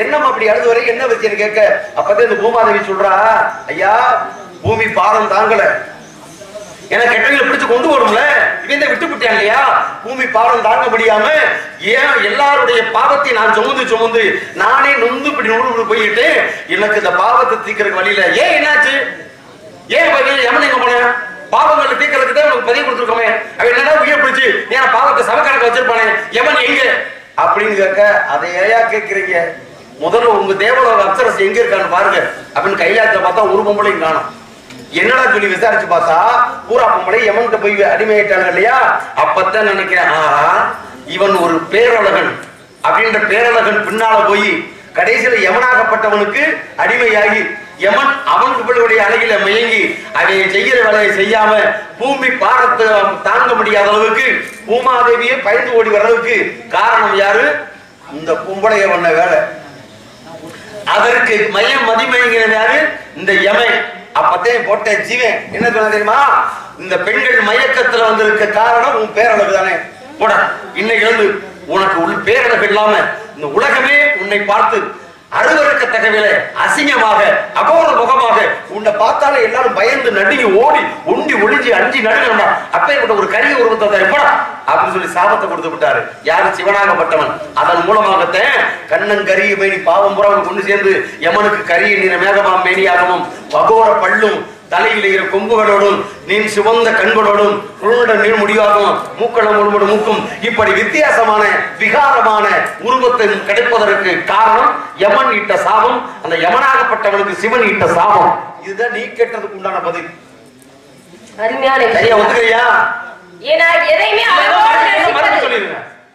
என்னம்மா அப்படி அழுது வரை என்ன வச்சு கேட்க, அப்பதான் இந்த பூமாதேவி சொல்றா, ஐயா பூமி பாரம் தாங்கல, எனக்கு கெட்டவங்களை பிடிச்சு கொண்டு போடும்ல, இவன் விட்டு விட்டான் இல்லையா? பூமி பாவம் தாங்க முடியாம ஏன் எல்லாருடைய பாவத்தை நான் சுமந்து நானே நொந்து இப்படி நூறு போயிட்டு எனக்கு இந்த பாவத்தை தீக்கிறதுக்கு வழியில ஏன் என்னாச்சு? ஏன் யமன் எங்க போன? பாவங்களை தீக்கிறதுக்கு தான் உனக்கு பதிவு கொடுத்துருக்கோமே. அவன் என்னடா உயிரை பிடிச்சு ஏன் பாவத்தை சமக்கணக்கு வச்சிருப்பானே, யமன் எங்க அப்படின்னு கேட்க, அதை ஏயா கேட்கிறீங்க? முதல்ல உங்க தேவலோக அப்சரஸ் எங்க இருக்கான்னு பாருங்க அப்படின்னு கைலாயத்துல பார்த்தா ஒரு பொம்பளையும் காணும். என்னடா சொல்லி விசாரிச்சு பார்த்தா பூரா பொம்பளை யமன்கிட்ட போய் அடிமையாயிட்டாங்க இல்லையா? அப்பத்தான் நினைக்கிறேன், இவன் ஒரு பேரழகன் அப்படின்ற பேரழகன் பின்னால போய் கடைசியில யமனாகப்பட்டவனுக்கு அடிமையாகி யமன் அவனுடைய அழகில மயங்கி அவன் செய்கிற வேலையை செய்யாம பூமி பாரத்தை தாங்க முடியாத அளவுக்கு பூமாதேவியை பயந்து ஓடி வர்றதுக்கு காரணம் யாரு? இந்த பொம்பளைய பண்ண வேலை. அதற்கு மையம் மதிமயங்கின யாரு? இந்த யமன். அப்பத்தையும் போட்ட ஜீவன் என்ன சொல்ல தெரியுமா? இந்த பெண்கள் மயக்கத்துல வந்திருக்க காரணம் உன் பேரழகு தானே. போட இன்னைக்கு வந்து உனக்கு பேரழகு இல்லாம இந்த உலகமே உன்னை பார்த்து அருவருக்கத்தக்கவில்லை அசிங்கமாக அகோர முகமாக உன்னை பார்த்தாலே எல்லாரும் பயந்து நடுங்கி ஓடி உண்டி ஒளிஞ்சி அஞ்சி நடுங்கா அப்பேற்பட்ட ஒரு கரிய உருவத்தை எப்படா அப்படின்னு சொல்லி சாபத்தை கொடுத்து விட்டாரு. யாரு? சிவனாகப்பட்டவன். அதன் மூலமாகத்தான் கண்ணன் கரிய மேனி பாவம் புறாவும் கொண்டு சேர்ந்து யமனுக்கு கரிய நீர மேகமாம் மேனியாகவும் அகோர பள்ளும் தலையில கொம்புகளோடும் நீன் சிவந்த கண்களோடும் உருண்ட நீர் முடிவாகவும் மூக்களம் உருவடும் மூக்கும் இப்படி வித்தியாசமான விகாரமான உருவத்தை கிடைப்பதற்கு காரணம் யமன் இட்ட சாபம். அந்த யமனாகப்பட்டவனுக்கு சிவன் இட்ட சாபம். இதுதான் நீ கேட்டதுக்கு உண்டான பதில். சரியா ஒத்துக்கிறியா? ஏன்னா எதையுமே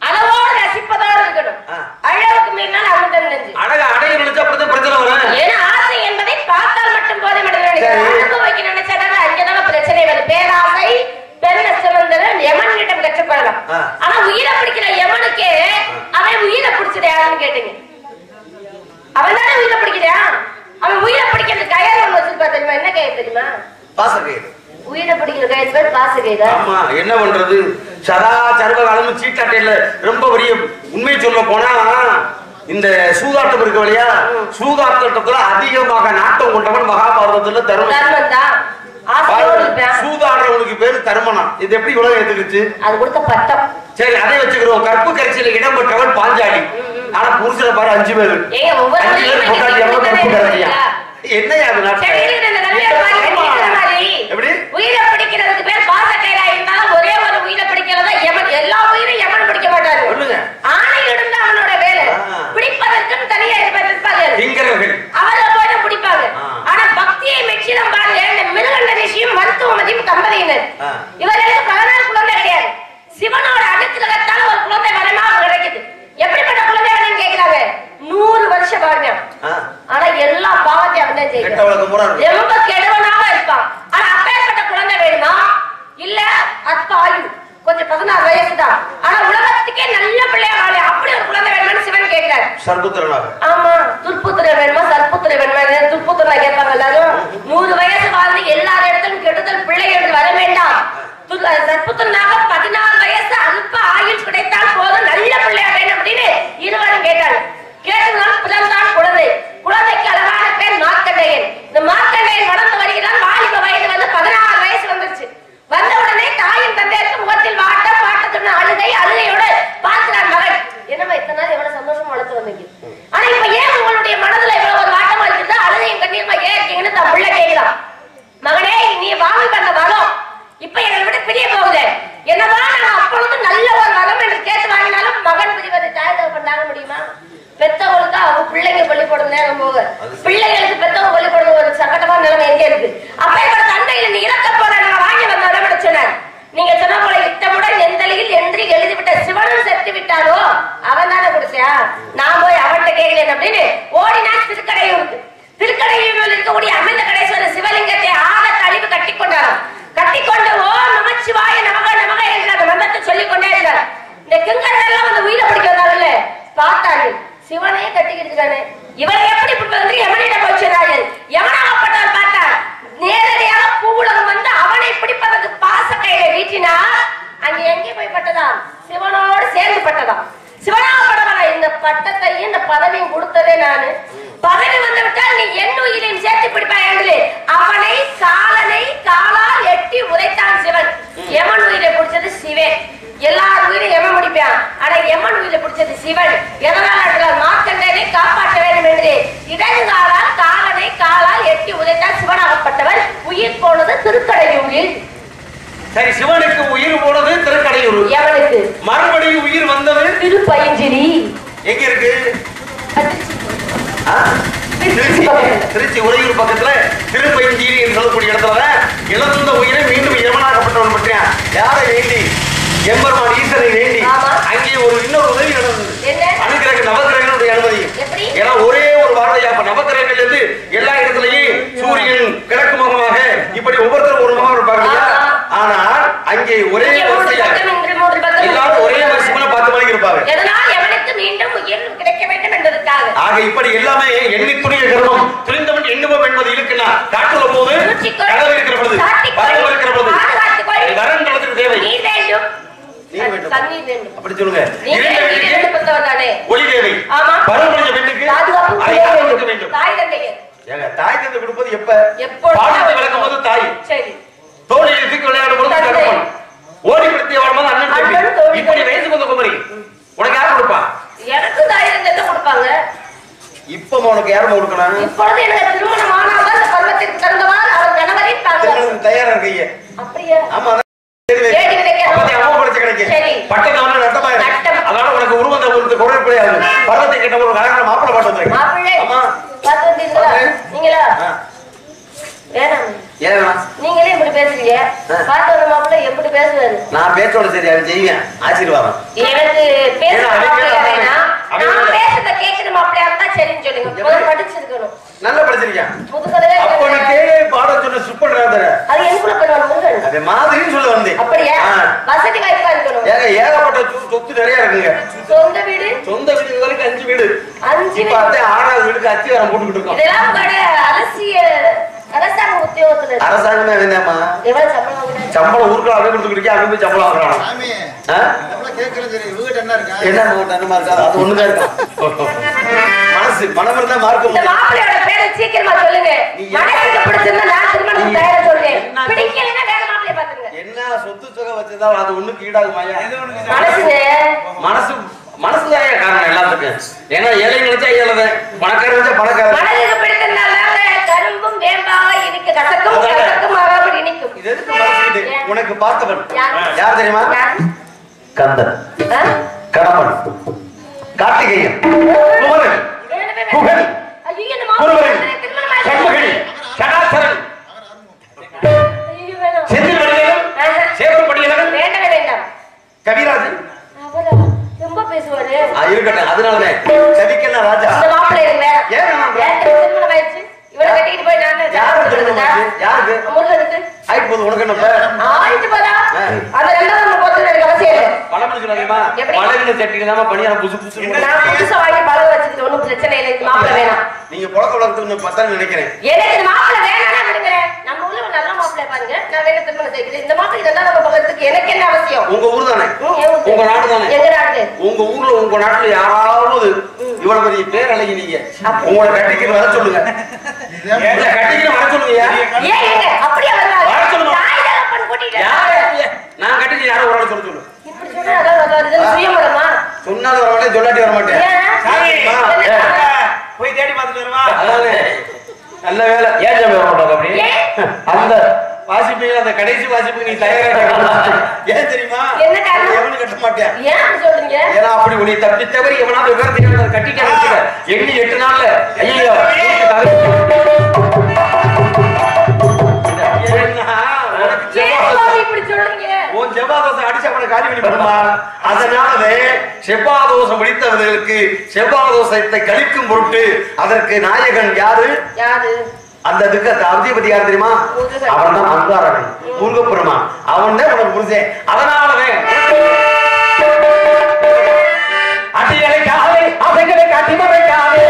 அளவோடு ரசிப்பதோடு இருக்கணும். அழகுக்கு மீறினால் அமிர்தம் நெஞ்சு. அழக அடைய நினைச்சா அப்படிதான் பிரச்சனை வரும். ஏன்னா ஆசை என்பதை பார்த்தால் மட்டும் போதை மட்டும் நினைக்கிறேன். அனுபவிக்க நினைச்சாதான் அங்கதான் பிரச்சனை வருது. பேராசை பெண்ண சிவந்தரன் யமன் கிட்ட கற்றுக்கொள்ளலாம். ஆனா உயிரை பிடிக்கிற யமனுக்கே அவன் உயிரை பிடிச்சது யாருன்னு கேட்டீங்க? அவன் தானே உயிரை பிடிக்கிறான். அவன் உயிரை பிடிக்கிறது கயிறு ஒண்ணு வச்சிருப்பா தெரியுமா? என்ன கயிறு தெரியுமா? பாசக்கயிறு. உயிரை பிடிக்கிற கயிறு பேர் பாசக்கயிறு. ஆமா, என்ன பண்றது? சதா சர்வகாலமும் சீட்டாட்டையில ரொம்ப பெரிய உண்மை சொல்ல போனா இந்த சூதாட்டம் இருக்கு இல்லையா? சூதாட்டத்துல அதிகமாக நாட்டம் கொண்டவன் மகாபாரதத்துல தர்மன் தான். சூதாடுறவனுக்கு பேரு தர்மனா. இது எப்படி உலகம் எடுத்துக்கிச்சு? அது கொடுத்த பட்டம். சரி, அதை வச்சுக்கிறோம். கற்பு கரைச்சியில இடம் பெற்றவன் பாஞ்சாலி. ஆனா புருஷனை பாரு 5 பேரு. என்னையா எப்படி உயிரை பிடிக்கிறதுக்கு பேர் பாசக்கயிறா இருந்தாலும் ஒரே ஒரு உயிரை பிடிக்கிறதா யமன். எல்லா உயிரும் யமன் பிடிக்க மாட்டாரு. ஆணை இருந்தா அவனோட வேலை. பிடிப்பதற்கும் தனியா இருப்பாங்க. அவரை போய் பிடிப்பாங்க. ஆனா பக்தியை மெச்சிடம் பாருங்க. இந்த மிருகண்ட ரிஷியும் மருத்துவமதியும் தம்பதியினர் இவர்களுக்கு 14 குழந்தை கிடையாது. சிவனோட அடுத்ததால ஒரு குழந்தை வரமாக கிடைக்குது. எப்படிப்பட்ட குழந்தை வேணும்னு கேட்கிறாங்க. 100 வருஷம் பாருங்க. ஆனா எல்லா பாவத்தையும் அவன் செய்யறான். ரொம்ப கெடுவனாக இருப்பான். ஆனா அப்பேற்பட்ட குழந்தை வேணுமா? இல்ல அத்தாயு கொஞ்சம் 16 வயசு தான். ஆனா உலகத்துக்கே நல்ல பிள்ளையா வாழ அப்படி ஒரு குழந்தை வேணும்னு சிவன் கேட்கிறார். சர்புத்திரனாக. ஆமா, துர்புத்திரன் வேணுமா சர்புத்திரன் வேணுமா? துர்புத்திரனா கேட்பாங்க எல்லாரும். 100 வயசு வாழ்ந்து எல்லா இடத்திலும் கெடுதல் பிள்ளைகள் வர வேண்டாம். சர்புத்திரனாக 16 வயசு அல்ப ஆயுள் கிடைத்தால் போதும், நல்ல பிள்ளையா வேணும் அப்படின்னு இருவரும் கேட்டாங்க. கேட்டதுனால் பிறந்தான் குழந்தை. குழந்தைக்கு அழகான பேர் மார்க்கண்டேயன். இந்த மார்க்கண்டேயன் வளர்ந்து வருகிறான். வாலிப வயது வந்து 16 வயசு வந்துருச்சு. வந்த உடனே தாயின் தந்தையருக்கு முகத்தில் பாட்டத்துடன் அழுகையோடு பார்க்கிறான் மகன். என்னமா இத்தனை நாள் எவ்வளவு சந்தோஷமா வளர்த்து வந்தீங்க, ஆனா இப்ப ஏன் உங்களுடைய மனதுல இவ்வளவு ஒரு வாட்டமா இருக்குதா? அழுகையும் கண்ணீருமா ஏன் இருக்கீங்கன்னு தன் பிள்ளை கேட்கலாம். மகனே, நீ வாங்கி தந்த வளம் இப்ப எங்களை விட்டு பிரிய போகுது. என்னதான் நான் அப்பொழுது நல்ல ஒரு வளம் என்று கேட்டு வாங்கினாலும் மகன் பிரிவதை தாய் தகப்பன் முடியுமா? பெத்தவங்களுக்கு அவங்க பிள்ளைங்க பள்ளிக்கூடம் நேரம் போக பிள்ளைகளுக்கு பெத்தவங்க பள்ளிக்கூடம் ஒரு சங்கடமான நிலைமை எங்க இருக்கு? அப்ப இப்ப தந்தையில் நீ இறக்க போற நான் வாங்கி வந்த இடம் சொன்னார். நீங்க சொன்ன போல இட்டமுடன் எந்தலியில் என்று எழுதிவிட்ட சிவனும் செத்து விட்டாரோ அவன் தானே கொடுத்தியா? நான் போய் அவன்கிட்ட கேட்கலேன் அப்படின்னு ஓடினான் திருக்கடையூருக்கு. திருக்கடையூரில் இருக்கக்கூடிய அமிர்த கடேஸ்வரர் சிவலிங்கத்தை ஆக தழிவு கட்டி கொண்டாராம். கட்டிக்கொண்டு ஓ நமச்சிவாய நமக நமக என்ற அந்த மந்திரத்தை சொல்லிக் கொண்டே இருந்தார். இந்த கிங்கரெல்லாம் வந்து உயிரை பிடிக்க வந்தாங்கல்ல பார்த்தார்கள். சிவனையே கட்டிக்கிட்டு இவரை எப்படி வந்து யமனிடம் போச்சுறார்கள். யமனாகப்பட்டவர் பார்த்தார். நேரடியாக பூவுலகம் வந்து அவனை பிடிப்பதற்கு பாசக்கையில வீட்டினா அங்க எங்கே போய் பட்டதாம்? சிவனோடு சேர்ந்து பட்டதாம். சிவனாகப்பட்டவரை இந்த பட்டத்தையும் இந்த பதவியும் கொடுத்ததே நானு. பதவி வந்து விட்டால் நீ என் உயிரையும் சேர்த்து பிடிப்பாய். அவனை காலனை காலால் எட்டி உதைத்தான் முடிப்பேன். எல்லார் உயிரும் எமன் முடிப்பான். ஆனா எமன் உயிரை பிடிச்சது சிவன். எதனால் மார்க்கண்டனை காப்பாற்ற வேண்டும் என்று இடது காலால் காலனை காலால் எட்டி உதைத்தால் சிவனாகப்பட்டவர். உயிர் போனது திருக்கடையூரில். சரி, சிவனுக்கு உயிர் போனது திருக்கடையூர். எவனுக்கு மறுபடியும் உயிர் வந்தது திருப்பயஞ்சிரி. எங்க இருக்கு? திருச்சி உறையூர் பக்கத்துல திருப்பயஞ்சீரி என்று சொல்லக்கூடிய இடத்துல இழந்த உயிரை மீண்டும் யமனாக்கப்பட்டவன் பற்றியா யாரை வேண்டி? எம்பெருமான் ஈசனை வேண்டி அங்கே இன்னொரு உதவி நடந்தது. அனுகிரக நவகிரகனுடைய அனுமதி. ஏன்னா ஒரே ஒரு வார்த்தையா நவகிரகங்கள் இருந்து எல்லா இடத்துலயும் சூரியன் கிழக்கு முகமாக இப்படி ஒவ்வொருத்தரும் ஒரு முகம் இருப்பாங்க. ஆனால் அங்கே ஒரே எல்லாரும் ஒரே சிவனை பார்த்து மணிக்கு இருப்பாங்க. மீண்டும் உயிர் கிடைக்க வேண்டும் என்பதற்காக. ஆக இப்படி எல்லாமே எண்ணி துணிய கர்மம் துணிந்தவன் எண்ணுவோம் என்பது இருக்குன்னா காட்டுல போது கடவுள் இருக்கிற பொழுது வரவு இருக்கிற பொழுது வரன் நடத்துக்கு தேவை. அப்படி சொல்லுங்க. ஒளி தேவை. பருவமடைஞ்ச பெண்ணுக்கு வேண்டும். தாய் தந்தை கொடுப்பது எப்ப? பாடத்தை விளக்கும் போது தாய். தோழியை தூக்கி விளையாடும் போது கருப்பன். ஓடிப்படுத்திய வாழ்ம்போது அண்ணன் தம்பி. இப்படி வயசு கொண்ட குமரி உனக்கு யார் கொடுப்பா? எனக்கு தாய் தந்தை கொடுப்பாங்க. இப்ப உனக்கு யாரும் கொடுக்கணும்? இப்பொழுது எனக்கு திருமணம் ஆனால்தான் அந்த பருவத்திற்கு தகுந்தவாறு அவர் கணவரின் தாங்க தயாரா இருக்கீங்க. அப்படியே? ஆமா. அதனால உனக்கு உருவந்த குரல் கிடையாது. பருவத்தை கிட்ட ஒரு கல்யாணம் மாப்பிள்ளை பாட்டு நீங்களே இப்படி பேசுறீங்க. பாட்டு வர மாப்பிள்ளை எப்படி பேசுவாரு? நான் பேச்சோட சரி அவன் செய்வேன். ஆசீர்வாதம் எனக்கு பேசுற மாப்பிள்ளையா வேணாம். நான் பேசுறத கேட்கிற மாப்பிள்ளையா இருந்தா சரின்னு சொல்லுங்க. படிச்சிருக்கணும். நல்லா படிச்சிருக்கேன். புதுக்கதையா அப்பனுக்கே பாடம் சொன்ன சூப்பர் ராதர. அது எனக்குள்ள பண்ணுவாங்க முருகன். அது மாதிரின்னு சொல்ல வந்தேன். அப்படியே வசதி வாய்ப்பா இருக்கணும். ஏகப்பட்ட சொத்து நிறைய இருக்குங்க. சொந்த வீடு வரைக்கும் 5 வீடு. 5 இப்ப அதே 6வது வீடுக்கு அத்திவாரம் போட்டுக்கிட்டு இருக்கோம். இதெல்லாம் கூட அரசாங்க உத்தியோகத்துல. அரசாங்கமே வேண்டாமா? எவ்வளவு சம்பளம் வாங்குறாங்க? சம்பளம் ஊருக்கு அப்படியே கொடுத்துக்கிட்டு அங்க போய் சம்பளம் வாங்குறாங்க. என்ன அது ஒண்ணுதான் இருக்கும். மனசு மனம் இருந்தா மார்க்க இந்த மாப்பிள்ளையோட பேரை சீக்கிரமா சொல்லுங்க. மனசுக்கு பிடிச்சிருந்தா நான் திருமணம் தயாரா சொல்றேன். பிடிக்கலன்னா வேற மாப்பிள்ளைய பாத்துங்க. என்ன சொத்து சுகம் வச்சதா அது ஒண்ணுக்கு ஈடாகுமாயா? மனசு மனசுதான் காரணம் எல்லாத்துக்கும். ஏன்னா ஏழை நினைச்சா ஏழை, பணக்காரன் நினைச்சா பணக்காரன். மனசுக்கு பிடிச்சிருந்தால கரும்பும் வேம்பாக இனிக்கு கசக்கும் கசக்கும் ஆகாமல் இனிக்கும். இது எதுக்கு மனசுக்கிட்டு? உனக்கு பார்த்தவன் யார் தெரியுமா? கந்தன், கடம்பன், கார்த்திகேயன், குமரன், குகன், குருவரன், சண்முகன், சடாசரன், செந்தில் வடிவேலன், சேவல் படியலன், வேண்டவே வேண்டாம். கவிராஜன். அவரா ரொம்ப பேசுவாரு. இருக்கட்டும். அதனாலதான் கவிக்கெல்லாம் ராஜா. இந்த மாப்பிள்ளை வேண்டாம். ஏன் திருமணம் ஆயிடுச்சு. இவரை கட்டிட்டு போய் நான் யாருக்கு முருகனுக்கு ஆயிட்டு போகுது. உனக்கு என்ன ஆயிட்டு போதா? அந்த 2வது போறது எனக்கு அவசியம் இல்லை. பழம் சொல்லுமா? பழகின சட்டியிலாம பணியாரம் புதுசு புதுசு நான் புதுசா வாங்கி பழக வச்சுக்கிட்டு ஒண்ணும் பிரச்சனை இல்லை. இந்த மாப்பிள்ளை வேணாம். நீங்க புழக்க வளர்த்து பத்தான்னு நினைக்கிறேன். எனக்கு இந்த மாப்பிள்ளை வேணாம்னா விடுங்க. நம்ம ஊர்ல ஒரு நல்ல மாப்பிள்ளை பாருங்க. நான் வேற திருமணம் செய்கிறேன். இந்த மாப்பிள்ளை இதெல்லாம் நம்ம பக்கத்துக்கு எனக்கு என்ன அவசியம்? உங்க ஊர் தானே? உங்க நாடு தானே? எங்க நாடு? உங்க ஊர்ல உங்க நாட்டுல யாராவது இவ்வளவு பெரிய பேர் அழகி நீங்க உங்களை கட்டிக்கிட்டு வர சொல்லுங்க. கட்டிக்கிட்டு வர சொல்லுங்க. அப்படியே வர சொல்லுங்க. நான் கட்டிட்டு யாரும் ஒரு ஆள் சொல்ல சொல்லு. சொன்னாலும் வர மாட்டேன், சொல்லாட்டி வர மாட்டேன். போய் தேடி பார்த்துட்டு வருவா. அதானே நல்ல வேலை. ஏன் வர மாட்டாங்க அப்படி? அந்த வாசிப்பீங்க, அந்த கடைசி வாசிப்பு நீ தயாரா ஏன் தெரியுமா? எவனு கட்ட மாட்டேன். ஏன்னா அப்படி உன்னை தப்பி தவறி எவனாவது விவரம் கட்டிக்க எண்ணி 8 நாள்ல ஐயோ செவ்வாதோசம் அடிச்சு அவனை காலி பண்ணி போடுமா? அதனாலவே செவ்வாதோசம் முடித்தவர்களுக்கு செவ்வாதோசத்தை கழிக்கும் பொருட்டு அதற்கு நாயகன் யாரு? அந்த அதிபதி யார் தெரியுமா? அவன் தான் மந்தாரன், முருகப்பெருமான். அவன் தான் உனக்கு புரிஞ்சேன். அதனாலவே அடியலை காலை அவைகளை காட்டி மறைக்காதே,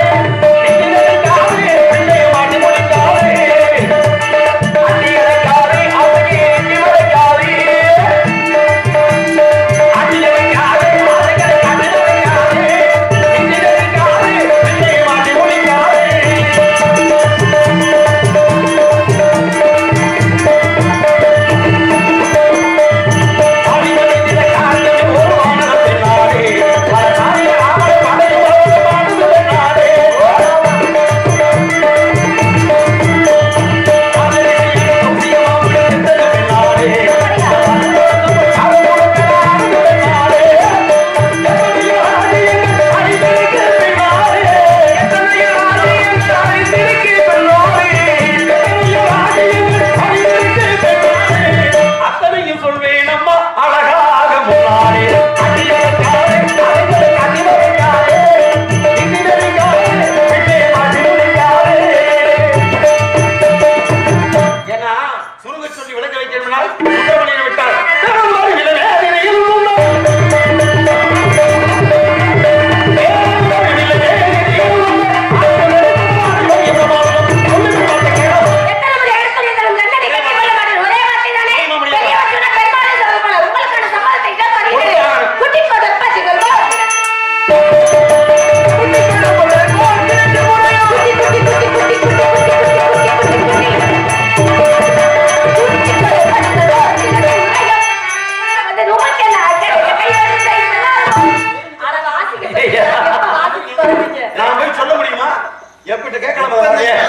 எப்படி கேட்கலாம்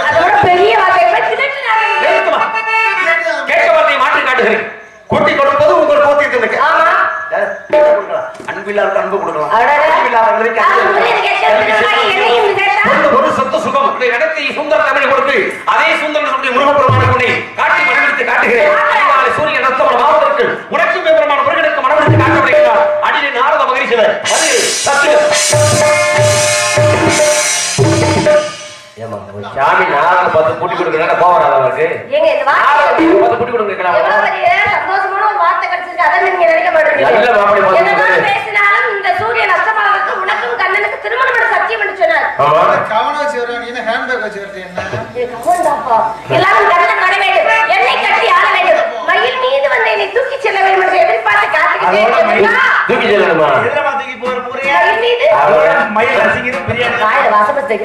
அதோட பெரிய வார்த்தை கேட்க வார்த்தையை மாற்றி காட்டுகிறேன். கூட்டி கொடுப்பது உங்கள் போத்தியத்திற்கு. ஆமா அன்பில்லாத அன்பு கொடுக்கலாம். ஒரு சொத்து சுகம் இடத்தை சுந்தர தமிழ் கொடுத்து அதே சுந்தரனுடைய முருகப்பெருமான கொண்டை காட்டி மனமெடுத்து காட்டுகிறேன். சூரியன் ரத்தம் மாவதற்கு உனக்கும் பெருமான முருகனுக்கு மனமெடுத்து காட்டப்படுகிறார். அடியில் நாரத மகிழ்ச்சியர் அது சத்து சாமி நாரத பார்த்து கூட்டி கொடுக்கறா போவாரா அவருக்கு பார்த்து கூட்டி கொடுக்கலாம். சந்தோஷமான ஒரு வார்த்தை கிடைச்சிருக்கு. அதை நீங்க நினைக்க மாட்டீங்க. பேசினாலும் இந்த சூரியன் அஸ்தமானதுக்கு உனக்கும் கண்ணனுக்கு திருமணம் பண்ண சத்தியம் பண்ணி சொன்னார். எல்லாரும் கண்ணன் வர வேண்டும், என்னை கட்டி ஆள வேண்டும், மயில் மீது வந்து என்னை தூக்கி செல்ல வேண்டும் என்று எதிர்பார்த்து காத்துக்கிட்டே தூக்கி செல்லணுமா? மயில் மீது மயில் வாசப்பத்தை